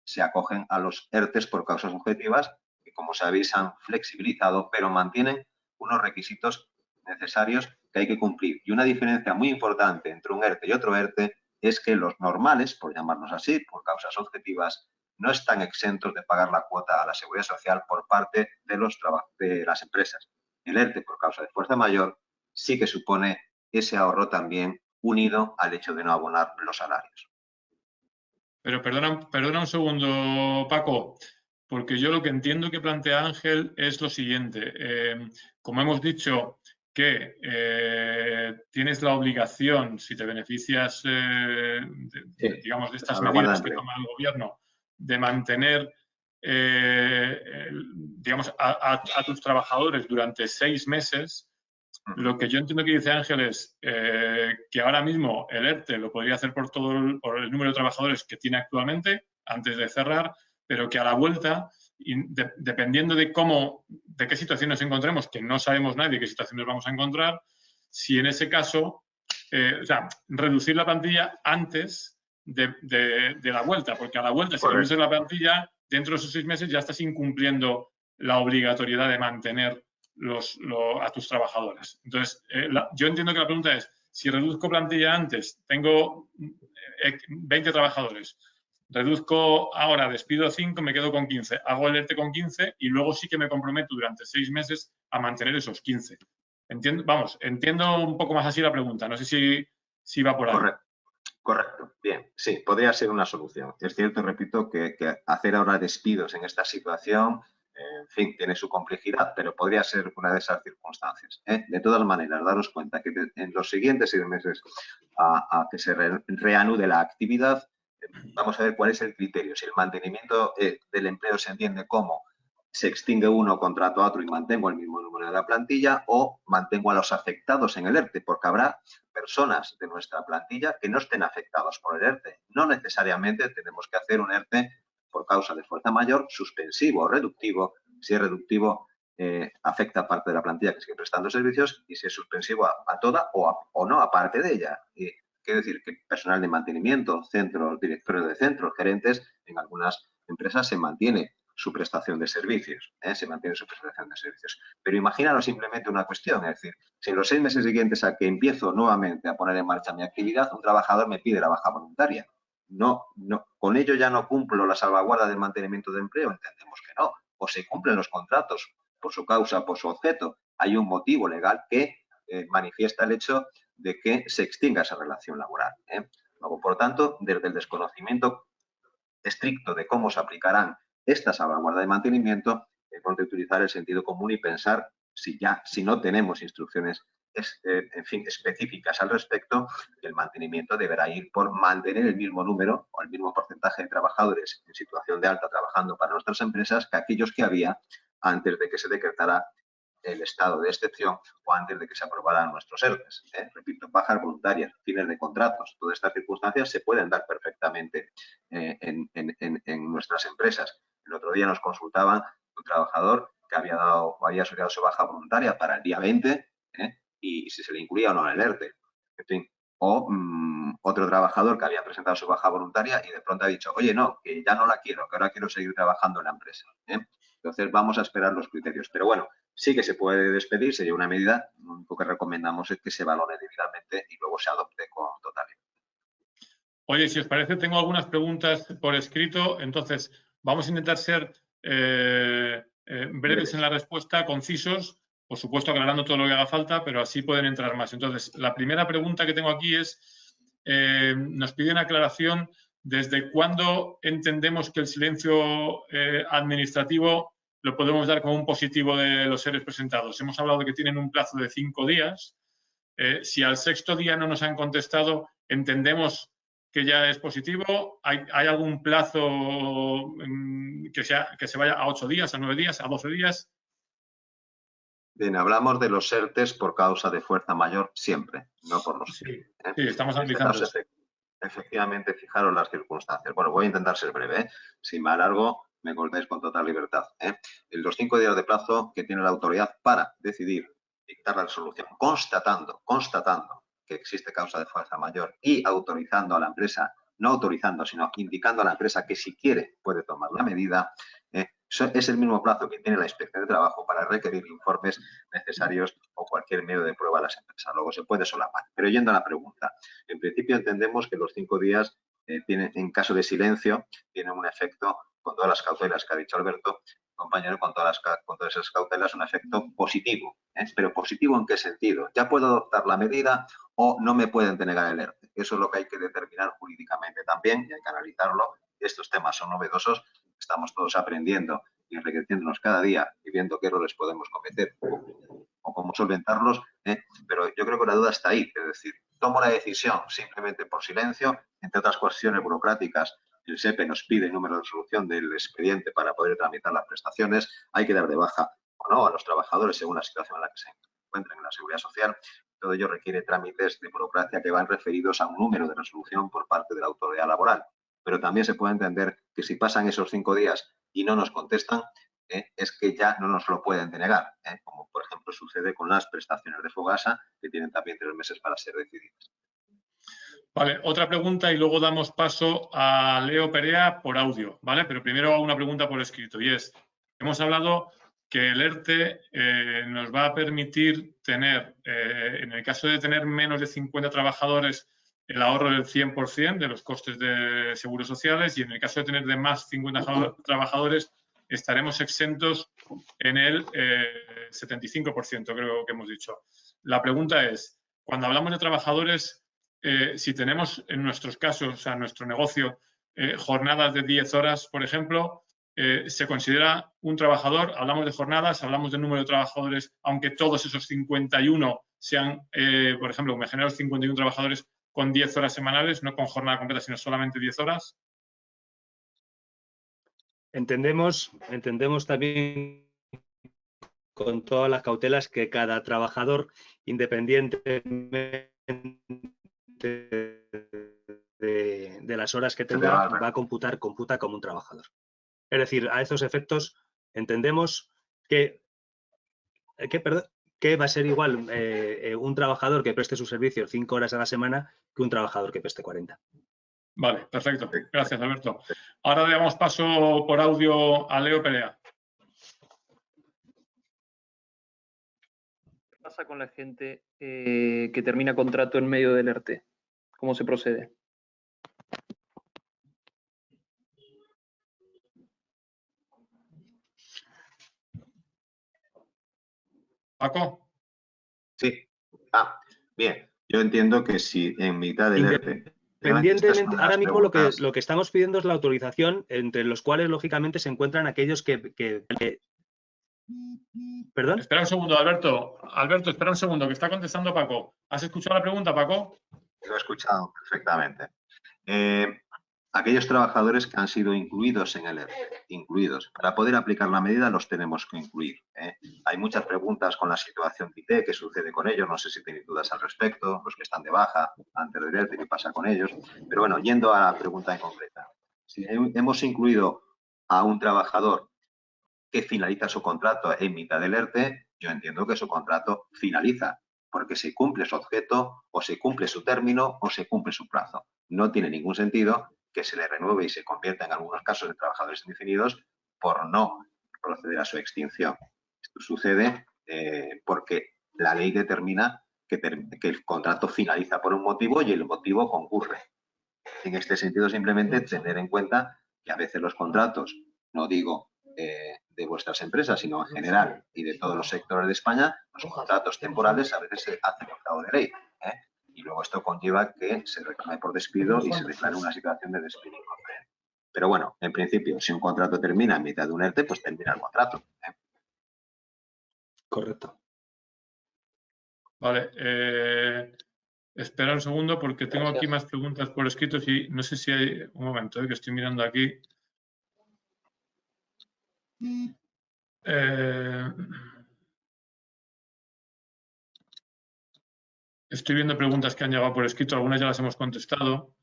se acogen a los ERTES por causas objetivas que, como sabéis, han flexibilizado, pero mantienen unos requisitos necesarios que hay que cumplir. Y una diferencia muy importante entre un ERTE y otro ERTE es que los normales, por llamarnos así, por causas objetivas, no están exentos de pagar la cuota a la Seguridad Social por parte de las empresas. El ERTE por causa de fuerza mayor sí que supone ese ahorro también unido al hecho de no abonar los salarios. Pero perdona un segundo, Paco, porque yo lo que entiendo que plantea Ángel es lo siguiente. Como hemos dicho que tienes la obligación, si te beneficias, digamos, de estas medidas que toma el gobierno, de mantener, digamos, a tus trabajadores durante 6 meses. Lo que yo entiendo que dice Ángel es que ahora mismo el ERTE lo podría hacer por el número de trabajadores que tiene actualmente, antes de cerrar, pero que a la vuelta, dependiendo de qué situación nos encontremos, que no sabemos nadie qué situación nos vamos a encontrar, si en ese caso, o sea, reducir la plantilla antes de la vuelta, porque a la vuelta, si reduces la plantilla, dentro de esos 6 meses ya estás incumpliendo la obligatoriedad de mantener a tus trabajadores. Entonces, yo entiendo que la pregunta es, si reduzco plantilla antes, tengo 20 trabajadores, reduzco ahora, despido 5, me quedo con 15, hago el ERTE con 15 y luego sí que me comprometo durante 6 meses a mantener esos 15. Entiendo un poco más así la pregunta, no sé si va por ahí. Correcto, bien, sí, podría ser una solución. Es cierto, repito, que hacer ahora despidos en esta situación, en fin, tiene su complejidad, pero podría ser una de esas circunstancias. De todas maneras, daros cuenta que en los siguientes 6 meses a que se reanude la actividad, vamos a ver cuál es el criterio. Si el mantenimiento del empleo se entiende como se extingue uno, contrato a otro y mantengo el mismo número de la plantilla, o mantengo a los afectados en el ERTE, porque habrá personas de nuestra plantilla que no estén afectados por el ERTE. No necesariamente tenemos que hacer un ERTE por causa de fuerza mayor, suspensivo o reductivo. Si es reductivo, afecta a parte de la plantilla que sigue prestando servicios, y si es suspensivo a toda o no a parte de ella. Quiere decir que personal de mantenimiento, centros, directores de centros, gerentes, en algunas empresas se mantiene su prestación de servicios, se mantiene su prestación de servicios. Pero imaginaros simplemente una cuestión, es decir, si en los 6 meses siguientes a que empiezo nuevamente a poner en marcha mi actividad, un trabajador me pide la baja voluntaria. No, con ello ya no cumplo la salvaguarda del mantenimiento de empleo, entendemos que no. O se cumplen los contratos por su causa, por su objeto. Hay un motivo legal que manifiesta el hecho de que se extinga esa relación laboral. Luego, por tanto, desde el desconocimiento estricto de cómo se aplicarán esta salvaguarda de mantenimiento, hemos de utilizar el sentido común y pensar si no tenemos instrucciones en fin, específicas al respecto, el mantenimiento deberá ir por mantener el mismo número o el mismo porcentaje de trabajadores en situación de alta trabajando para nuestras empresas que aquellos que había antes de que se decretara el estado de excepción o antes de que se aprobaran nuestros ERTES. Repito, bajas voluntarias, fines de contratos, todas estas circunstancias se pueden dar perfectamente en nuestras empresas. El otro día nos consultaban un trabajador que había solicitado su baja voluntaria para el día 20 y si se le incluía o no en el ERTE. En fin, o otro trabajador que había presentado su baja voluntaria y de pronto ha dicho, oye, no, que ya no la quiero, que ahora quiero seguir trabajando en la empresa. Entonces vamos a esperar los criterios. Pero bueno, sí que se puede despedir, sería una medida. Lo único que recomendamos es que se valore debidamente y luego se adopte con totalidad. Oye, si os parece, tengo algunas preguntas por escrito, entonces vamos a intentar ser breves en la respuesta, concisos, por supuesto aclarando todo lo que haga falta, pero así pueden entrar más. Entonces, la primera pregunta que tengo aquí es, nos piden aclaración desde cuándo entendemos que el silencio administrativo lo podemos dar como un positivo de los seres presentados. Hemos hablado de que tienen un plazo de 5 días. Si al 6.º día no nos han contestado, entendemos que ya es positivo. ¿Hay algún plazo que se vaya a 8 días, a 9 días, a 12 días? Bien, hablamos de los ERTES por causa de fuerza mayor siempre, no por los... Sí, estamos analizando eso. Efectivamente, fijaros las circunstancias. Bueno, voy a intentar ser breve. Si me alargo, me cortáis con total libertad. En los 5 días de plazo que tiene la autoridad para decidir dictar la resolución, constatando que existe causa de fuerza mayor y autorizando a la empresa, no autorizando, sino indicando a la empresa que si quiere puede tomar la medida, es el mismo plazo que tiene la Inspección de Trabajo para requerir informes necesarios o cualquier medio de prueba a las empresas. Luego se puede solapar. Pero yendo a la pregunta, en principio entendemos que los 5 días en caso de silencio tienen un efecto, con todas las cautelas que ha dicho Alberto, compañero, con todas esas cautelas, un efecto positivo. Pero positivo ¿en qué sentido? Ya puedo adoptar la medida o no me pueden denegar el ERTE. Eso es lo que hay que determinar jurídicamente también y hay que analizarlo. Estos temas son novedosos, estamos todos aprendiendo y enriqueciéndonos cada día y viendo qué errores podemos cometer o cómo solventarlos, pero yo creo que la duda está ahí, es decir, tomo la decisión simplemente por silencio, entre otras cuestiones burocráticas, el SEPE nos pide el número de resolución del expediente para poder tramitar las prestaciones, hay que dar de baja o no a los trabajadores según la situación en la que se encuentren en la Seguridad Social. Todo ello requiere trámites de burocracia que van referidos a un número de resolución por parte de la autoridad laboral. Pero también se puede entender que si pasan esos 5 días y no nos contestan, es que ya no nos lo pueden denegar, como por ejemplo sucede con las prestaciones de Fogasa, que tienen también 3 meses para ser decididas. Vale, otra pregunta y luego damos paso a Leo Perea por audio, ¿vale? Pero primero hago una pregunta por escrito y es, hemos hablado que el ERTE nos va a permitir tener, en el caso de tener menos de 50 trabajadores, el ahorro del 100% de los costes de seguros sociales y en el caso de tener de más 50 trabajadores estaremos exentos en el 75%, creo que hemos dicho. La pregunta es, cuando hablamos de trabajadores, si tenemos en nuestros casos, o sea, en nuestro negocio, jornadas de 10 horas, por ejemplo, se considera un trabajador, hablamos de jornadas, hablamos del número de trabajadores, aunque todos esos 51 sean, por ejemplo, me genero 51 trabajadores con 10 horas semanales, no con jornada completa, sino solamente 10 horas. Entendemos también con todas las cautelas que cada trabajador, independientemente de las horas que tenga, va a computa como un trabajador. Es decir, a esos efectos entendemos que va a ser igual un trabajador que preste sus servicios 5 horas a la semana que un trabajador que preste 40. Vale, perfecto. Gracias, Alberto. Ahora le damos paso por audio a Leo Perea. ¿Qué pasa con la gente que termina contrato en medio del ERTE? ¿Cómo se procede? Paco. Sí. Bien. Yo entiendo que si en mitad del ERTE... Independientemente, ahora mismo lo que estamos pidiendo es la autorización, entre los cuales, lógicamente, se encuentran aquellos que... ¿Perdón? Espera un segundo, Alberto. Alberto, espera un segundo, que está contestando Paco. ¿Has escuchado la pregunta, Paco? Lo he escuchado perfectamente. Aquellos trabajadores que han sido incluidos en el ERTE, para poder aplicar la medida los tenemos que incluir. Hay muchas preguntas con la situación IT, qué sucede con ellos, no sé si tenéis dudas al respecto, los que están de baja antes del ERTE, qué pasa con ellos. Pero bueno, yendo a la pregunta en concreta, si hemos incluido a un trabajador que finaliza su contrato en mitad del ERTE, yo entiendo que su contrato finaliza, porque se cumple su objeto, o se cumple su término, o se cumple su plazo. No tiene ningún sentido que se le renueve y se convierta en algunos casos en trabajadores indefinidos por no proceder a su extinción. Esto sucede porque la ley determina que el contrato finaliza por un motivo y el motivo concurre. En este sentido, simplemente tener en cuenta que a veces los contratos, no digo de vuestras empresas, sino en general y de todos los sectores de España, los contratos temporales a veces se hacen por fraude de ley. Y luego esto conlleva que se reclame por despido y se declare una situación de despido inconveniente. Pero bueno, en principio, si un contrato termina en mitad de un ERTE, pues termina el contrato. Correcto. Vale. Espera un segundo porque tengo aquí más preguntas por escrito y no sé si hay... Un momento, que estoy mirando aquí. Estoy viendo preguntas que han llegado por escrito, algunas ya las hemos contestado.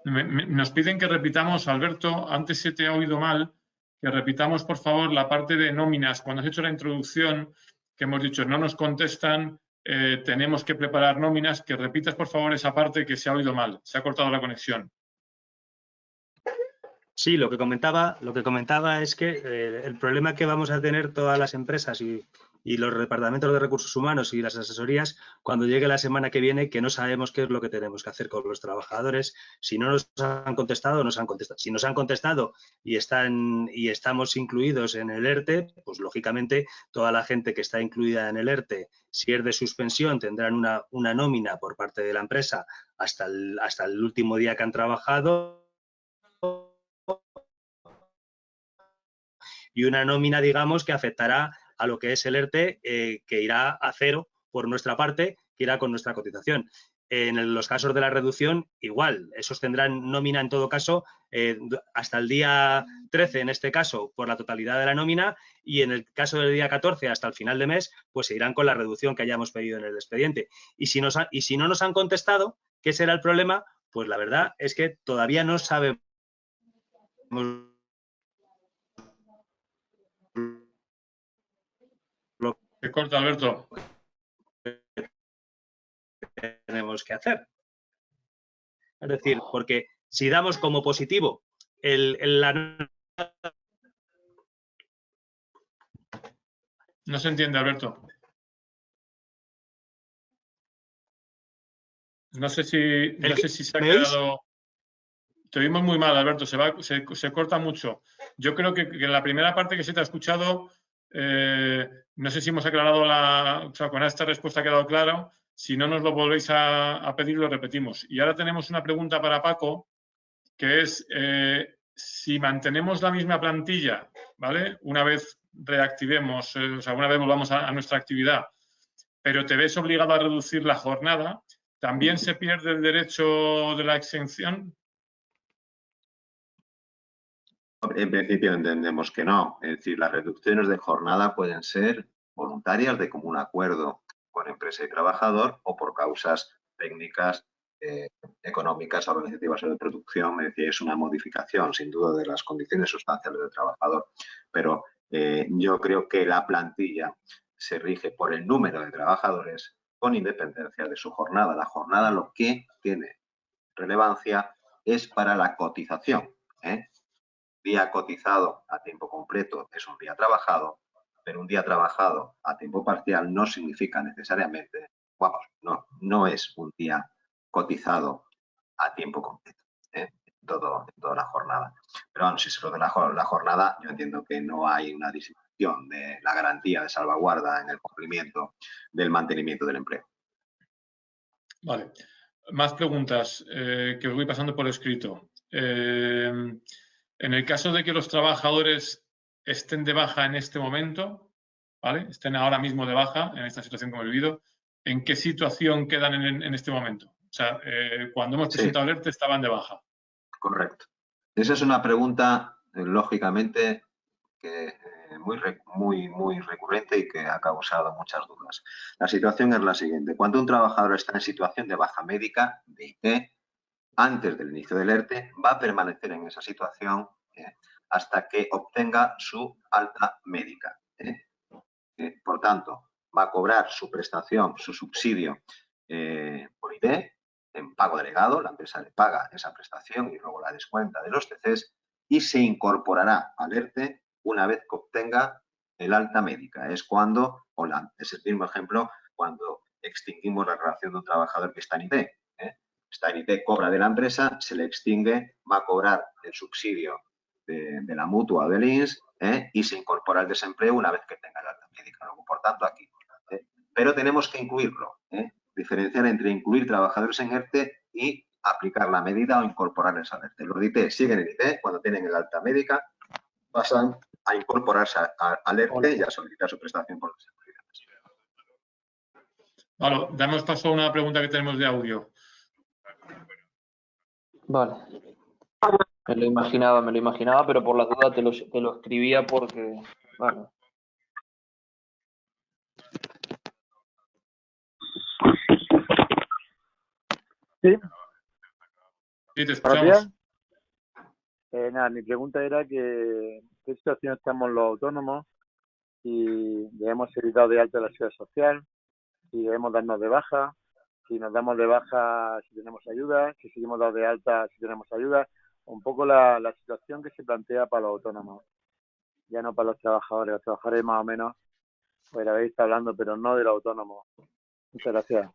Nos piden que repitamos, Alberto, antes se te ha oído mal, que repitamos, por favor, la parte de nóminas. Cuando has hecho la introducción, que hemos dicho no nos contestan, tenemos que preparar nóminas, que repitas, por favor, esa parte que se ha oído mal. Se ha cortado la conexión. Sí, lo que comentaba es que el problema que vamos a tener todas las empresas y los departamentos de recursos humanos y las asesorías cuando llegue la semana que viene, que no sabemos qué es lo que tenemos que hacer con los trabajadores. Si no nos han contestado, nos han contestado. Si nos han contestado y estamos incluidos en el ERTE, pues lógicamente toda la gente que está incluida en el ERTE, si es de suspensión, tendrán una nómina por parte de la empresa hasta el último día que han trabajado. Y una nómina, digamos, que afectará a lo que es el ERTE, que irá a cero por nuestra parte, que irá con nuestra cotización. En los casos de la reducción, igual, esos tendrán nómina en todo caso hasta el día 13, en este caso, por la totalidad de la nómina, y en el caso del día 14 hasta el final de mes, pues se irán con la reducción que hayamos pedido en el expediente. Y si no nos han contestado, ¿qué será el problema? Pues la verdad es que todavía no sabemos lo Se corta, Alberto. que tenemos que hacer. Es decir, porque si damos como positivo No se entiende, Alberto. No sé si se ha quedado... Te oímos muy mal, Alberto. Se corta mucho. Yo creo que en la primera parte que se te ha escuchado, no sé si hemos aclarado o sea, con esta respuesta ha quedado claro. Si no nos lo volvéis a pedir, lo repetimos. Y ahora tenemos una pregunta para Paco, que es si mantenemos la misma plantilla, ¿vale? Una vez reactivemos, o sea, una vez volvamos a nuestra actividad, pero te ves obligado a reducir la jornada, ¿también se pierde el derecho de la exención? En principio entendemos que no. Es decir, las reducciones de jornada pueden ser voluntarias de común acuerdo con empresa y trabajador o por causas técnicas, económicas, organizativas o de producción. Es decir, es una modificación, sin duda, de las condiciones sustanciales del trabajador. Pero yo creo que la plantilla se rige por el número de trabajadores con independencia de su jornada. La jornada lo que tiene relevancia es para la cotización. Día cotizado a tiempo completo es un día trabajado, pero un día trabajado a tiempo parcial no significa necesariamente, vamos, no es un día cotizado a tiempo completo, en toda la jornada. Pero bueno, si se trata de la jornada, yo entiendo que no hay una disminución de la garantía de salvaguarda en el cumplimiento del mantenimiento del empleo. Vale. Más preguntas que os voy pasando por escrito. En el caso de que los trabajadores estén de baja en este momento, ¿vale? Estén ahora mismo de baja en esta situación que hemos vivido, ¿en qué situación quedan en este momento? O sea, cuando hemos presentado el ERTE estaban de baja. Correcto. Esa es una pregunta, lógicamente, que muy recurrente y que ha causado muchas dudas. La situación es la siguiente. Cuando un trabajador está en situación de baja médica, de IT, antes del inicio del ERTE, va a permanecer en esa situación hasta que obtenga su alta médica. Por tanto, va a cobrar su prestación, su subsidio por IT, en pago delegado, la empresa le paga esa prestación y luego la descuenta de los TCs y se incorporará al ERTE una vez que obtenga el alta médica. Es cuando, es el mismo ejemplo, cuando extinguimos la relación de un trabajador que está en IT. Está en IT, cobra de la empresa, se le extingue, va a cobrar el subsidio de la mutua o del INS y se incorpora al desempleo una vez que tenga el alta médica. Luego, por tanto, aquí. Pero tenemos que incluirlo, diferenciar entre incluir trabajadores en ERTE y aplicar la medida o incorporarles al ERTE. Los de IT siguen en IT, cuando tienen el alta médica pasan a incorporarse al ERTE y a solicitar su prestación por desempleo. Vale, damos paso a una pregunta que tenemos de audio. Vale. Me lo imaginaba, pero por las dudas te lo escribía porque... Vale. Sí. Sí, te escuchamos. Nada, mi pregunta era que en qué situación estamos los autónomos, si debemos ser dados de alta de la seguridad social, si debemos darnos de baja, si nos damos de baja si tenemos ayuda, si seguimos dados de alta si tenemos ayuda, un poco la situación que se plantea para los autónomos, ya no para los trabajadores más o menos, pues la habéis estado hablando, pero no de los autónomos. Muchas gracias.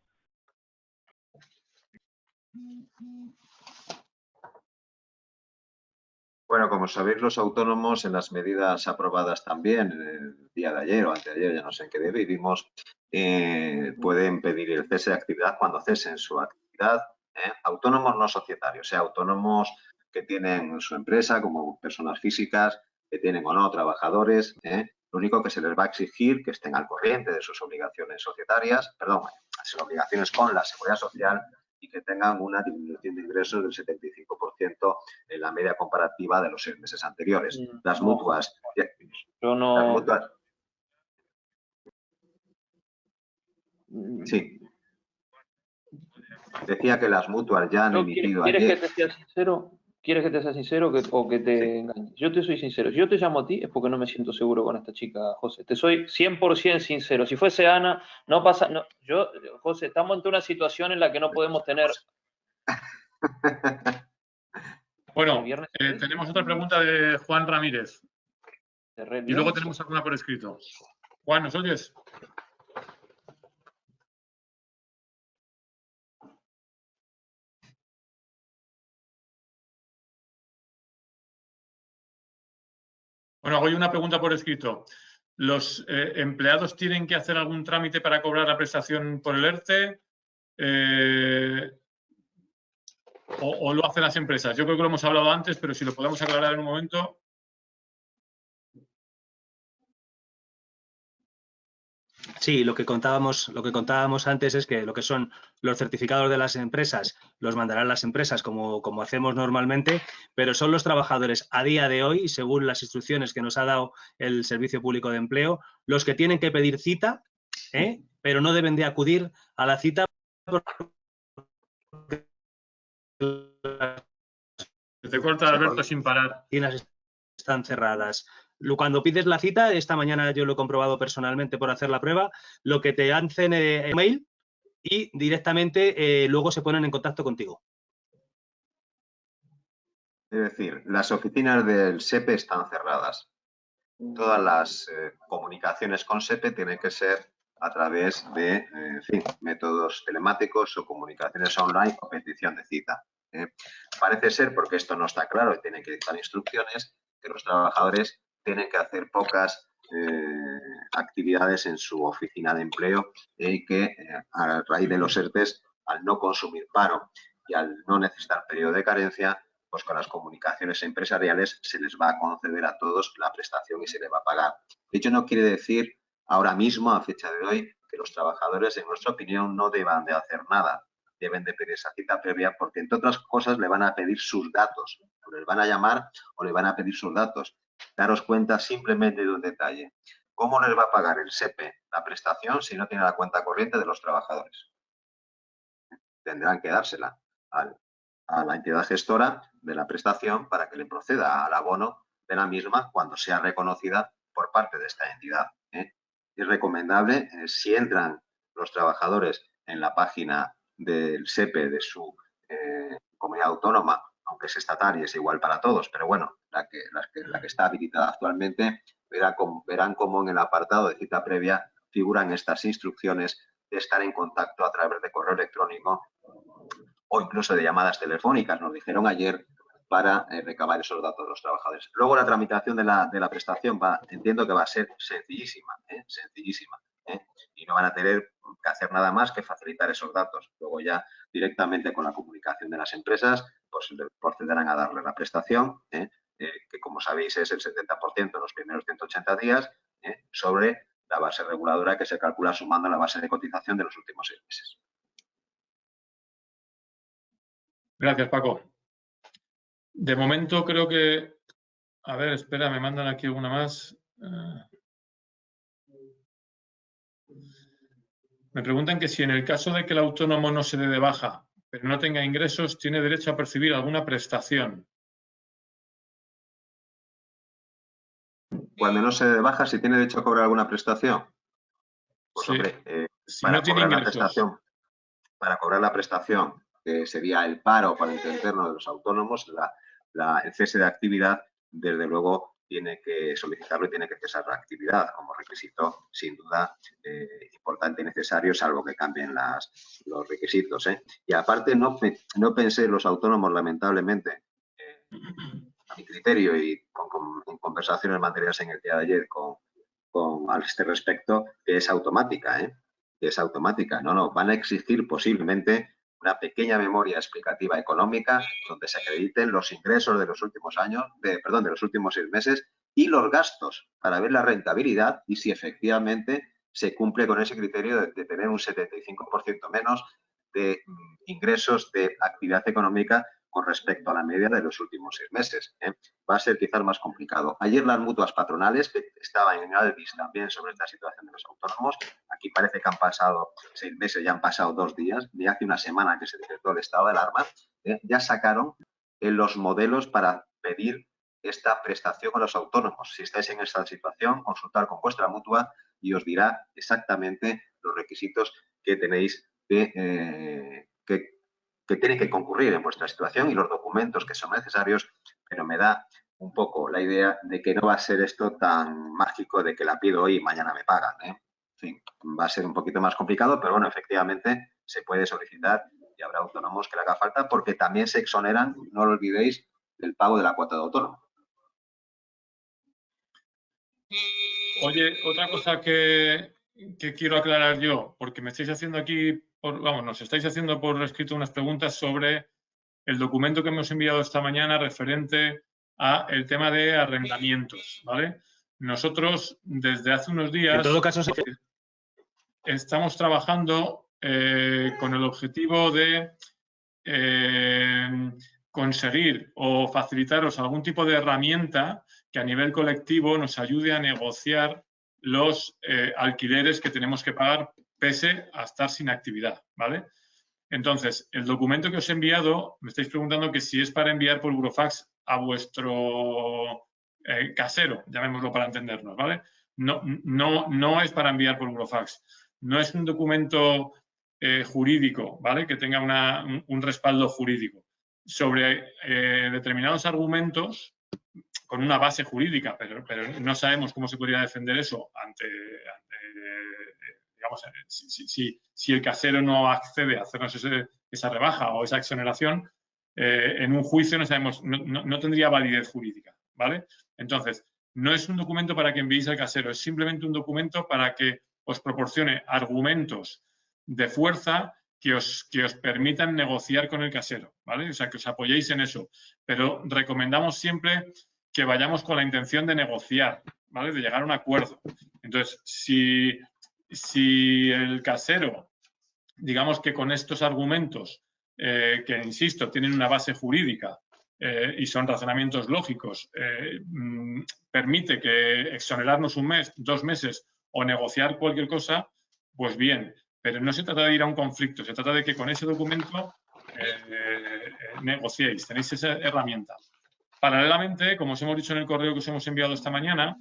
Bueno, como sabéis, los autónomos en las medidas aprobadas también el día de ayer o anteayer, ya no sé en qué día vivimos, pueden pedir el cese de actividad cuando cesen su actividad. Autónomos no societarios, autónomos que tienen su empresa como personas físicas, que tienen o no trabajadores. Lo único que se les va a exigir que estén al corriente de sus obligaciones societarias, sus obligaciones con la seguridad social, y que tengan una disminución de ingresos del 75% en la media comparativa de los 6 meses anteriores. Las mutuas... Yo no... Las mutuas... Sí. Decía que las mutuas ya han emitido ¿Quieres ayer... que te sea sincero? ¿Quieres que te sea sincero o que te engañes? Yo te soy sincero. Si yo te llamo a ti es porque no me siento seguro con esta chica, José. Te soy 100% sincero. Si fuese Ana, no pasa... No, José, estamos ante una situación en la que no podemos tener... Bueno, tenemos otra pregunta de Juan Ramírez. Y luego tenemos alguna por escrito. Juan, ¿nos oyes? Bueno, hago yo una pregunta por escrito. ¿Los empleados tienen que hacer algún trámite para cobrar la prestación por el ERTE? ¿O lo hacen las empresas? Yo creo que lo hemos hablado antes, pero si lo podemos aclarar en un momento. Sí, lo que contábamos antes es que lo que son los certificados de las empresas los mandarán las empresas como hacemos normalmente, pero son los trabajadores a día de hoy, según las instrucciones que nos ha dado el Servicio Público de Empleo, los que tienen que pedir cita, pero no deben de acudir a la cita porque te corta, Alberto, sin parar. Y las están cerradas. Cuando pides la cita, esta mañana yo lo he comprobado personalmente por hacer la prueba, lo que te hacen en mail y directamente luego se ponen en contacto contigo. Es decir, las oficinas del SEPE están cerradas. Todas las comunicaciones con SEPE tienen que ser a través de, en fin, métodos telemáticos o comunicaciones online o petición de cita. Parece ser, porque esto no está claro y tienen que dictar instrucciones, que los trabajadores tienen que hacer pocas actividades en su oficina de empleo y que a raíz de los ERTES, al no consumir paro y al no necesitar periodo de carencia, pues con las comunicaciones empresariales se les va a conceder a todos la prestación y se les va a pagar. Ello no quiere decir ahora mismo, a fecha de hoy, que los trabajadores, en nuestra opinión, no deban de hacer nada. Deben de pedir esa cita previa porque, entre otras cosas, le van a pedir sus datos. O les van a llamar o le van a pedir sus datos. Daros cuenta simplemente de un detalle. ¿Cómo les va a pagar el SEPE la prestación si no tiene la cuenta corriente de los trabajadores? Tendrán que dársela a la entidad gestora de la prestación para que le proceda al abono de la misma cuando sea reconocida por parte de esta entidad. Es recomendable, si entran los trabajadores en la página del SEPE de su comunidad autónoma, aunque es estatal y es igual para todos, pero bueno, la que está habilitada actualmente, verán cómo en el apartado de cita previa figuran estas instrucciones de estar en contacto a través de correo electrónico o incluso de llamadas telefónicas, nos dijeron ayer, para recabar esos datos de los trabajadores. Luego la tramitación de la prestación entiendo que va a ser sencillísima, y no van a tener que hacer nada más que facilitar esos datos. Luego ya directamente con la comunicación de las empresas, pues procederán a darle la prestación, que como sabéis es el 70% en los primeros 180 días, sobre la base reguladora que se calcula sumando la base de cotización de los últimos 6 meses. Gracias, Paco. De momento creo que... A ver, espera, me mandan aquí alguna más. Me preguntan que si en el caso de que el autónomo no se dé de baja, pero no tenga ingresos, ¿tiene derecho a percibir alguna prestación? Cuando no se dé de baja, ¿si tiene derecho a cobrar alguna prestación? Pues sí. Hombre, Si no tiene ingresos. Para cobrar la prestación, que sería el paro para interno de los autónomos, el cese de actividad, desde luego tiene que solicitarlo y tiene que cesar la actividad como requisito, sin duda, importante y necesario, salvo que cambien los requisitos. Y aparte, no pensé los autónomos, lamentablemente, a mi criterio y en conversaciones mantenidas en el día de ayer a este respecto, que es automática, que es automática. No, van a exigir posiblemente una pequeña memoria explicativa económica donde se acrediten los ingresos de los últimos de los últimos 6 meses y los gastos para ver la rentabilidad y si efectivamente se cumple con ese criterio de tener un 75% menos de ingresos de actividad económica con respecto a la media de los últimos 6 meses. Va a ser quizás más complicado. Ayer las mutuas patronales, que estaban en Alvis también sobre esta situación de los autónomos, aquí parece que han pasado 6 meses, ya han pasado 2 días, ni hace una semana que se decretó el estado de alarma, ya sacaron los modelos para pedir esta prestación a los autónomos. Si estáis en esta situación, consultar con vuestra mutua y os dirá exactamente los requisitos que tenéis que tienen que concurrir en vuestra situación y los documentos que son necesarios, pero me da un poco la idea de que no va a ser esto tan mágico de que la pido hoy y mañana me pagan. En fin, va a ser un poquito más complicado, pero bueno, efectivamente se puede solicitar y habrá autónomos que le haga falta porque también se exoneran, no lo olvidéis, del pago de la cuota de autónomo. Oye, otra cosa que quiero aclarar yo, porque me estáis haciendo aquí, nos estáis haciendo por escrito unas preguntas sobre el documento que hemos enviado esta mañana referente a el tema de arrendamientos, ¿vale? Nosotros, desde hace unos días, en todo caso, estamos trabajando con el objetivo de conseguir o facilitaros algún tipo de herramienta que a nivel colectivo nos ayude a negociar los alquileres que tenemos que pagar pese a estar sin actividad, ¿vale? Entonces, el documento que os he enviado, me estáis preguntando que si es para enviar por burofax a vuestro casero, llamémoslo para entendernos, ¿vale? No es para enviar por burofax. No es un documento jurídico, ¿vale? Que tenga un respaldo jurídico sobre determinados argumentos con una base jurídica, pero no sabemos cómo se podría defender eso ante digamos, si el casero no accede a hacernos esa rebaja o esa exoneración, en un juicio no sabemos, no tendría validez jurídica, ¿vale? Entonces, no es un documento para que enviéis al casero, es simplemente un documento para que os proporcione argumentos de fuerza que os permitan negociar con el casero, ¿vale? O sea, que os apoyéis en eso. Pero recomendamos siempre que vayamos con la intención de negociar, ¿vale? De llegar a un acuerdo. Entonces, si el casero, digamos que con estos argumentos, que insisto, tienen una base jurídica y son razonamientos lógicos, permite que exonerarnos un mes, 2 meses o negociar cualquier cosa, pues bien, pero no se trata de ir a un conflicto, se trata de que con ese documento negociéis, tenéis esa herramienta. Paralelamente, como os hemos dicho en el correo que os hemos enviado esta mañana,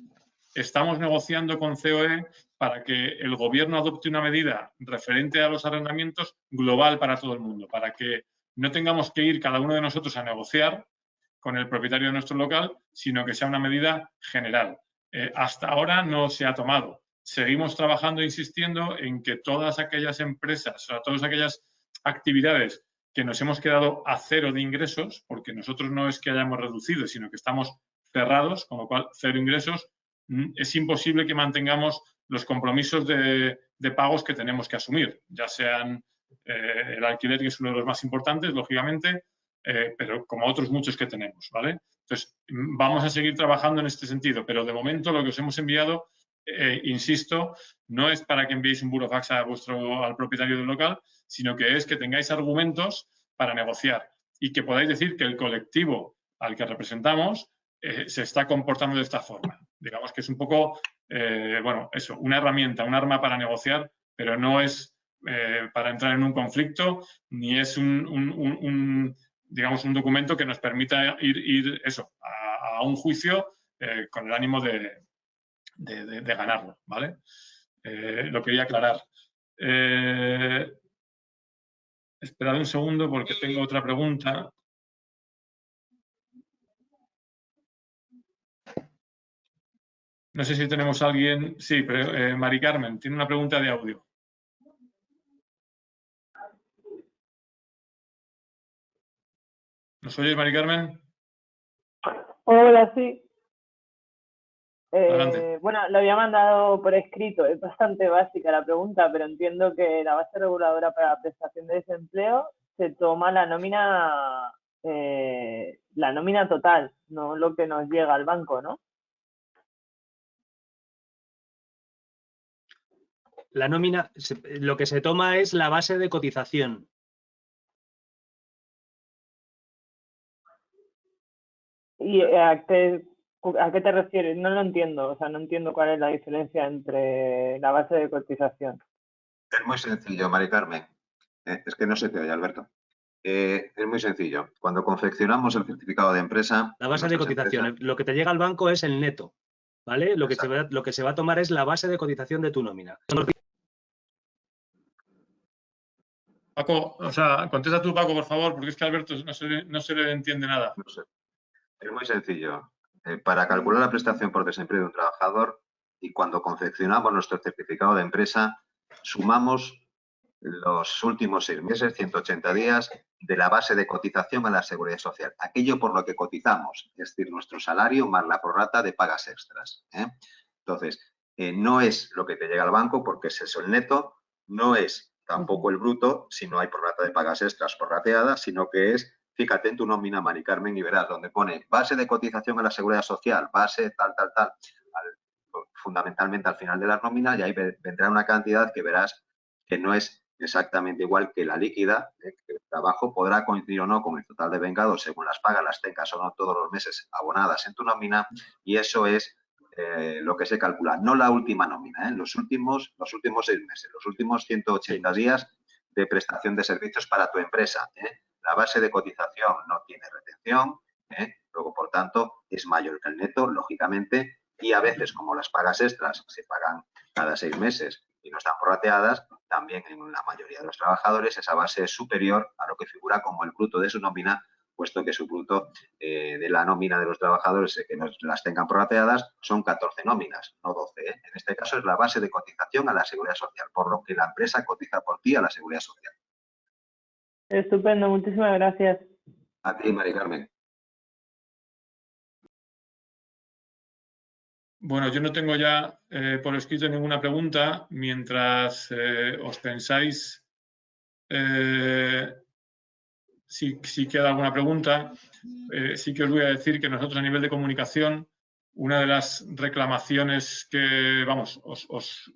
estamos negociando con COE para que el gobierno adopte una medida referente a los arrendamientos global para todo el mundo, para que no tengamos que ir cada uno de nosotros a negociar con el propietario de nuestro local, sino que sea una medida general. Hasta ahora no se ha tomado. Seguimos trabajando e insistiendo en que todas aquellas empresas, o sea, todas aquellas actividades que nos hemos quedado a cero de ingresos, porque nosotros no es que hayamos reducido, sino que estamos cerrados, con lo cual cero ingresos, es imposible que mantengamos los compromisos de pagos que tenemos que asumir, ya sean el alquiler, que es uno de los más importantes, lógicamente, pero como otros muchos que tenemos, ¿vale? Entonces, vamos a seguir trabajando en este sentido, pero de momento lo que os hemos enviado, insisto, no es para que enviéis un burofax al propietario del local, sino que es que tengáis argumentos para negociar y que podáis decir que el colectivo al que representamos se está comportando de esta forma. Digamos que es un poco, bueno, eso, una herramienta, un arma para negociar, pero no es para entrar en un conflicto, ni es digamos, un documento que nos permita ir eso, a un juicio con el ánimo de ganarlo, ¿vale? Lo quería aclarar. Esperad un segundo porque tengo otra pregunta. No sé si tenemos a alguien. Sí, pero Mari Carmen tiene una pregunta de audio. ¿Nos oyes, Mari Carmen? Hola, sí. Adelante. Bueno, lo había mandado por escrito. Es bastante básica la pregunta, pero entiendo que la base reguladora para la prestación de desempleo se toma la nómina total, no lo que nos llega al banco, ¿no? La nómina, lo que se toma es la base de cotización. ¿Y a qué te refieres? No lo entiendo, o sea, no entiendo cuál es la diferencia entre la base de cotización. Es muy sencillo, Mari Carmen. Es que no se te oye, Alberto. Es muy sencillo. Cuando confeccionamos el certificado de empresa... La base de cotización, lo que te llega al banco es el neto, ¿vale? Lo que se va a tomar es la base de cotización de tu nómina. Paco, o sea, contesta tú, Paco, por favor, porque es que a Alberto no se le entiende nada. No sé. Es muy sencillo. Para calcular la prestación por desempleo de un trabajador y cuando confeccionamos nuestro certificado de empresa, sumamos los últimos 6 meses, 180 días, de la base de cotización a la Seguridad Social. Aquello por lo que cotizamos, es decir, nuestro salario más la prorrata de pagas extras. Entonces, no es lo que te llega al banco porque es eso el neto, no es tampoco el bruto si no hay prorrata de pagas extras prorrateadas, sino que es, fíjate en tu nómina, Mari Carmen, y verás donde pone base de cotización a la Seguridad Social, base tal, fundamentalmente al final de la nómina, y ahí vendrá una cantidad que verás que no es exactamente igual que la líquida, que el trabajo podrá coincidir o no con el total de vengados según las pagas las tengas o no todos los meses abonadas en tu nómina, y eso es lo que se calcula, no la última nómina, los últimos 6 meses, los últimos 180 días de prestación de servicios para tu empresa. La base de cotización no tiene retención, luego, por tanto, es mayor que el neto, lógicamente, y a veces, como las pagas extras se pagan cada 6 meses y no están prorrateadas, también en la mayoría de los trabajadores esa base es superior a lo que figura como el bruto de su nómina, puesto que su bruto de la nómina de los trabajadores, que no las tengan prorrateadas, son 14 nóminas, no 12. En este caso es la base de cotización a la Seguridad Social, por lo que la empresa cotiza por ti a la Seguridad Social. Estupendo, muchísimas gracias. A ti, Mari Carmen. Bueno, yo no tengo ya por escrito ninguna pregunta. Mientras os pensáis si queda alguna pregunta, sí que os voy a decir que nosotros a nivel de comunicación, una de las reclamaciones que, vamos, os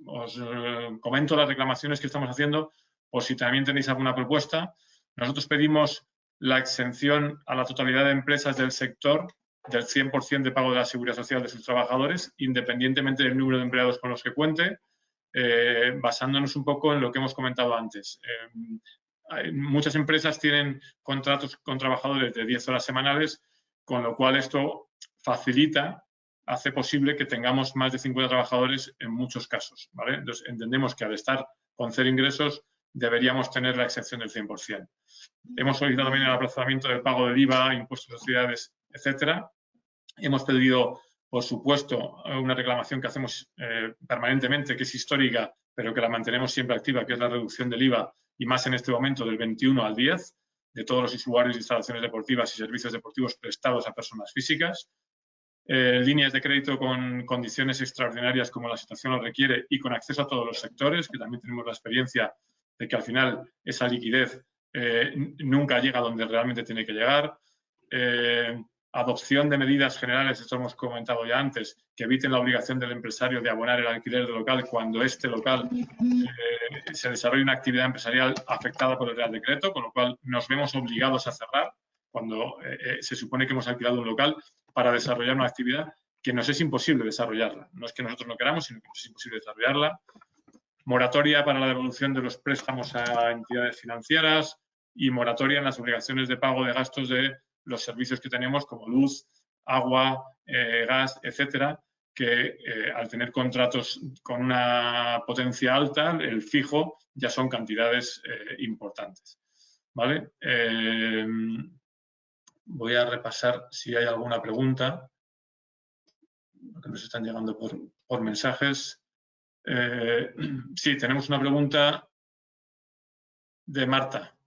comento las reclamaciones que estamos haciendo, por si también tenéis alguna propuesta. Nosotros pedimos la exención a la totalidad de empresas del sector del 100% de pago de la Seguridad Social de sus trabajadores, independientemente del número de empleados con los que cuente, basándonos un poco en lo que hemos comentado antes. Muchas empresas tienen contratos con trabajadores de 10 horas semanales, con lo cual esto facilita, hace posible que tengamos más de 50 trabajadores en muchos casos, ¿vale? Entonces, entendemos que al estar con 0 ingresos deberíamos tener la exención del 100%. Hemos solicitado también el aplazamiento del pago del IVA, impuestos de sociedades, etcétera. Hemos pedido, por supuesto, una reclamación que hacemos permanentemente, que es histórica, pero que la mantenemos siempre activa, que es la reducción del IVA, y más en este momento del 21 al 10, de todos los usuarios de instalaciones deportivas y servicios deportivos prestados a personas físicas. Líneas de crédito con condiciones extraordinarias como la situación lo requiere y con acceso a todos los sectores, que también tenemos la experiencia de que al final esa liquidez nunca llega donde realmente tiene que llegar. Adopción de medidas generales, esto hemos comentado ya antes, que eviten la obligación del empresario de abonar el alquiler del local cuando este local se desarrolle una actividad empresarial afectada por el Real Decreto, con lo cual nos vemos obligados a cerrar cuando se supone que hemos alquilado un local para desarrollar una actividad que nos es imposible desarrollarla. No es que nosotros no queramos, sino que nos es imposible desarrollarla. Moratoria para la devolución de los préstamos a entidades financieras y moratoria en las obligaciones de pago de gastos de los servicios que tenemos como luz, agua, gas, etcétera, que al tener contratos con una potencia alta, el fijo ya son cantidades importantes. ¿Vale? Voy a repasar si hay alguna pregunta que nos están llegando por mensajes. Sí, tenemos una pregunta de Marta.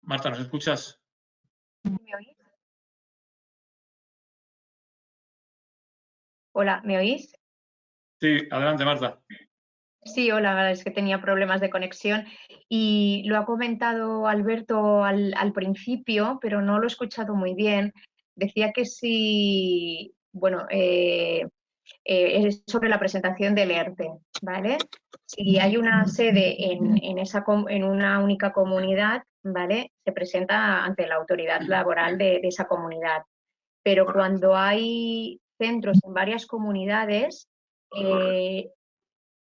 Marta, ¿nos escuchas? ¿Me oís? Hola, ¿me oís? Sí, adelante, Marta. Sí, hola, es que tenía problemas de conexión y lo ha comentado Alberto al principio, pero no lo he escuchado muy bien. Decía que sí, bueno, es sobre la presentación del ERTE, ¿vale? Si hay una sede en una única comunidad, ¿vale? Se presenta ante la autoridad laboral de esa comunidad. Pero cuando hay centros en varias comunidades,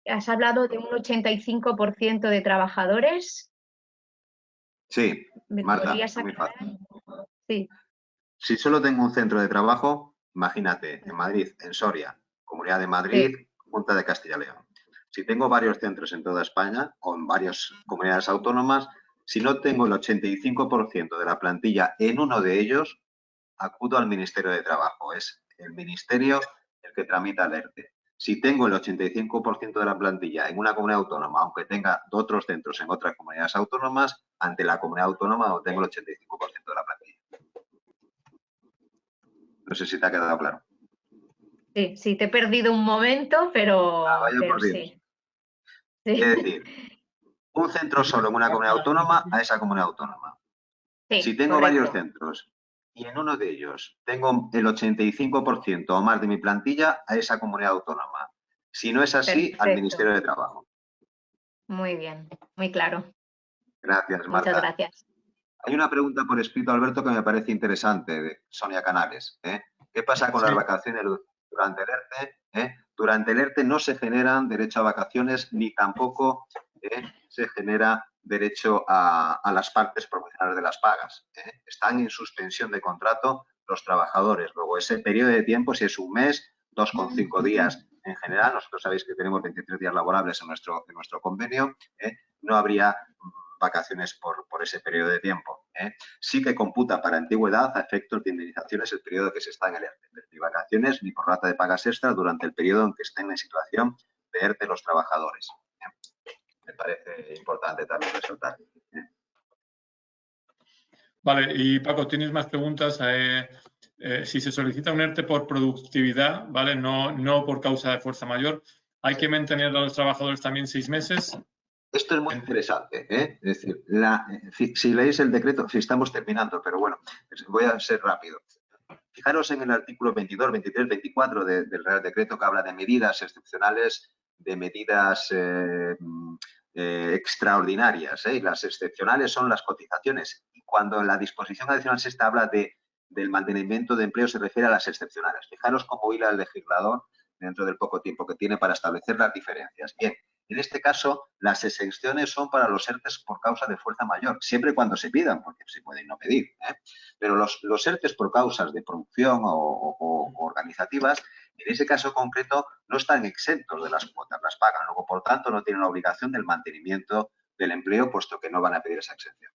has hablado de un 85% de trabajadores. Sí, ¿Me Marta, podrías muy aclarar? fácil. Sí. Si solo tengo un centro de trabajo, imagínate, en Madrid, en Soria, Comunidad de Madrid, Sí. Junta de Castilla y León. Si tengo varios centros en toda España o en varias comunidades autónomas, si no tengo el 85% de la plantilla en uno de ellos, acudo al Ministerio de Trabajo. Es el Ministerio el que tramita el ERTE. Si tengo el 85% de la plantilla en una comunidad autónoma, aunque tenga otros centros en otras comunidades autónomas, ante la comunidad autónoma no tengo el 85% de la plantilla. No sé si te ha quedado claro. Sí, sí, te he perdido un momento, pero Vaya por Dios. sí. Sí. Es decir, un centro solo en una comunidad autónoma a esa comunidad autónoma. Sí, si tengo correcto. varios centros y en uno de ellos tengo el 85% o más de mi plantilla, a esa comunidad autónoma. Si no es así, Perfecto. al Ministerio de Trabajo. Muy bien, muy claro. Gracias, Marta. Muchas gracias. Hay una pregunta por escrito, Alberto, que me parece interesante, de Sonia Canales. ¿Qué pasa con las vacaciones durante el ERTE? Durante el ERTE no se generan derecho a vacaciones ni tampoco se genera derecho a las partes proporcionales de las pagas. Están en suspensión de contrato los trabajadores. Luego, ese periodo de tiempo, si es un mes, 2,5 días, En general, nosotros sabéis que tenemos 23 días laborables en nuestro convenio, no habría vacaciones por ese periodo de tiempo. Sí que computa para antigüedad a efectos de indemnizaciones el periodo que se está en el ERTE, pero ni vacaciones ni por rata de pagas extras durante el periodo en que estén en situación de ERTE los trabajadores. Me parece importante también resaltar. Vale, y Paco, ¿tienes más preguntas? Si se solicita un ERTE por productividad, ¿vale? No por causa de fuerza mayor, ¿hay que mantener a los trabajadores también 6 meses? Esto es muy interesante, Es decir, si leéis el decreto, si estamos terminando, pero bueno, voy a ser rápido. Fijaros en el artículo 22, 23, 24 del Real Decreto que habla de medidas excepcionales, de medidas extraordinarias, y las excepcionales son las cotizaciones. Y cuando en la disposición adicional sexta habla del mantenimiento de empleo, se refiere a las excepcionales. Fijaros cómo hila el legislador dentro del poco tiempo que tiene para establecer las diferencias. Bien, en este caso, las exenciones son para los ERTEs por causa de fuerza mayor, siempre y cuando se pidan, porque se pueden no pedir. Pero los ERTEs por causas de producción o organizativas, en ese caso concreto, no están exentos de las cuotas, las pagan. Luego, por tanto, no tienen la obligación del mantenimiento del empleo, puesto que no van a pedir esa exención.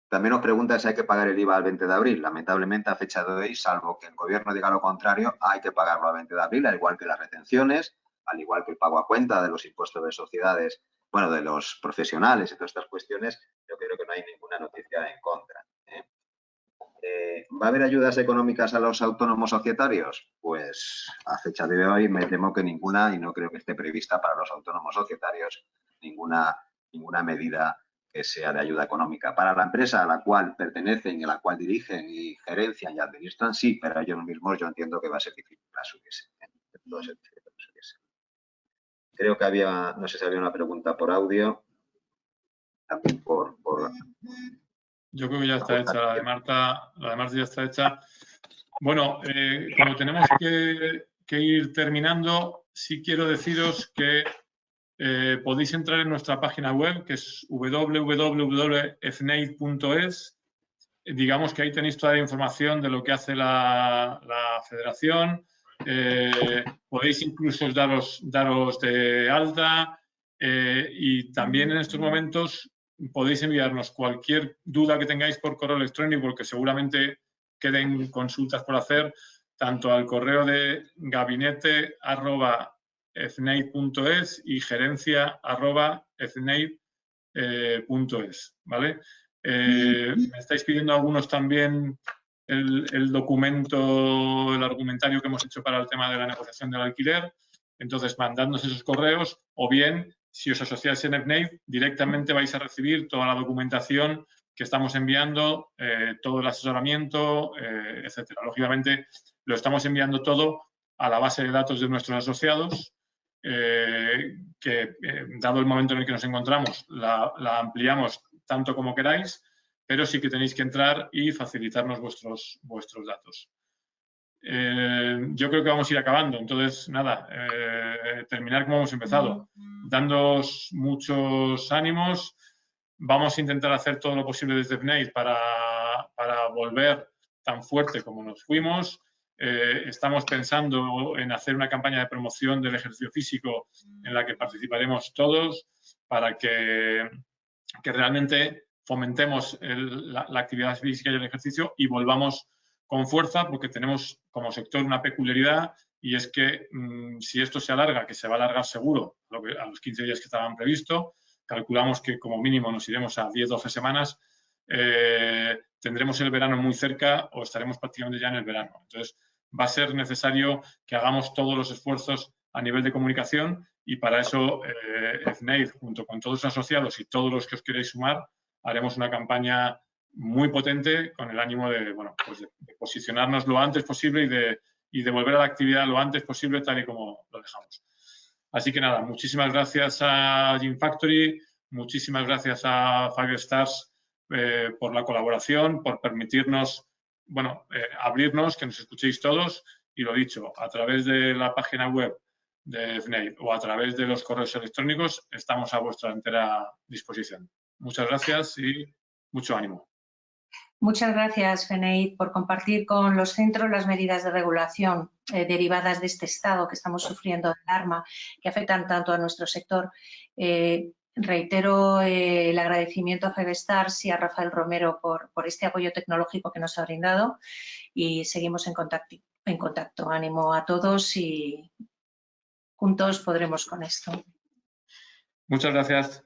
También nos pregunta si hay que pagar el IVA al 20 de abril. Lamentablemente, a fecha de hoy, salvo que el Gobierno diga lo contrario, hay que pagarlo al 20 de abril, al igual que las retenciones, al igual que el pago a cuenta de los impuestos de sociedades, bueno, de los profesionales y todas estas cuestiones. Yo creo que no hay ninguna noticia en contra. ¿Va a haber ayudas económicas a los autónomos societarios? Pues a fecha de hoy me temo que ninguna, y no creo que esté prevista para los autónomos societarios ninguna medida que sea de ayuda económica. Para la empresa a la cual pertenecen y a la cual dirigen y gerencian y administran, sí, pero a ellos mismos yo entiendo que va a ser difícil para subirse. Creo que había, no sé si había una pregunta por audio, también por Yo creo que ya está hecha, la de Marta ya está hecha. Bueno, como tenemos que ir terminando, sí quiero deciros que podéis entrar en nuestra página web, que es www.fnaid.es. Digamos que ahí tenéis toda la información de lo que hace la federación. Podéis incluso daros de alta y también en estos momentos podéis enviarnos cualquier duda que tengáis por correo electrónico, porque seguramente queden consultas por hacer, tanto al correo de gabinete@fnaid.es y gerencia@fnaid.es, ¿vale? Me estáis pidiendo algunos también el documento, el argumentario que hemos hecho para el tema de la negociación del alquiler. Entonces, mandadnos esos correos o bien, si os asociáis en FNAID, directamente vais a recibir toda la documentación que estamos enviando, todo el asesoramiento, etcétera. Lógicamente, lo estamos enviando todo a la base de datos de nuestros asociados, que dado el momento en el que nos encontramos, la ampliamos tanto como queráis, pero sí que tenéis que entrar y facilitarnos vuestros datos. Yo creo que vamos a ir acabando, entonces nada, terminar como hemos empezado, dándoos muchos ánimos. Vamos a intentar hacer todo lo posible desde FNAID para volver tan fuerte como nos fuimos. Estamos pensando en hacer una campaña de promoción del ejercicio físico en la que participaremos todos para que realmente fomentemos la actividad física y el ejercicio y volvamos con fuerza, porque tenemos como sector una peculiaridad, y es que si esto se alarga, que se va a alargar seguro a los 15 días que estaban previstos, calculamos que como mínimo nos iremos a 10-12 semanas, tendremos el verano muy cerca o estaremos prácticamente ya en el verano. Entonces, va a ser necesario que hagamos todos los esfuerzos a nivel de comunicación, y para eso FNAID, junto con todos los asociados y todos los que os queréis sumar, haremos una campaña muy potente con el ánimo de, bueno, pues de posicionarnos lo antes posible y de volver a la actividad lo antes posible, tal y como lo dejamos. Así que nada, muchísimas gracias a Gym Factory, muchísimas gracias a 5Stars por la colaboración, por permitirnos, bueno, abrirnos, que nos escuchéis todos, y lo dicho, a través de la página web de FNAID o a través de los correos electrónicos, estamos a vuestra entera disposición. Muchas gracias y mucho ánimo. Muchas gracias, FENEID, por compartir con los centros las medidas de regulación derivadas de este estado que estamos sufriendo de alarma, que afectan tanto a nuestro sector. Reitero el agradecimiento a FEBESTARS y a Rafael Romero por este apoyo tecnológico que nos ha brindado y seguimos en contacto. Ánimo a todos y juntos podremos con esto. Muchas gracias.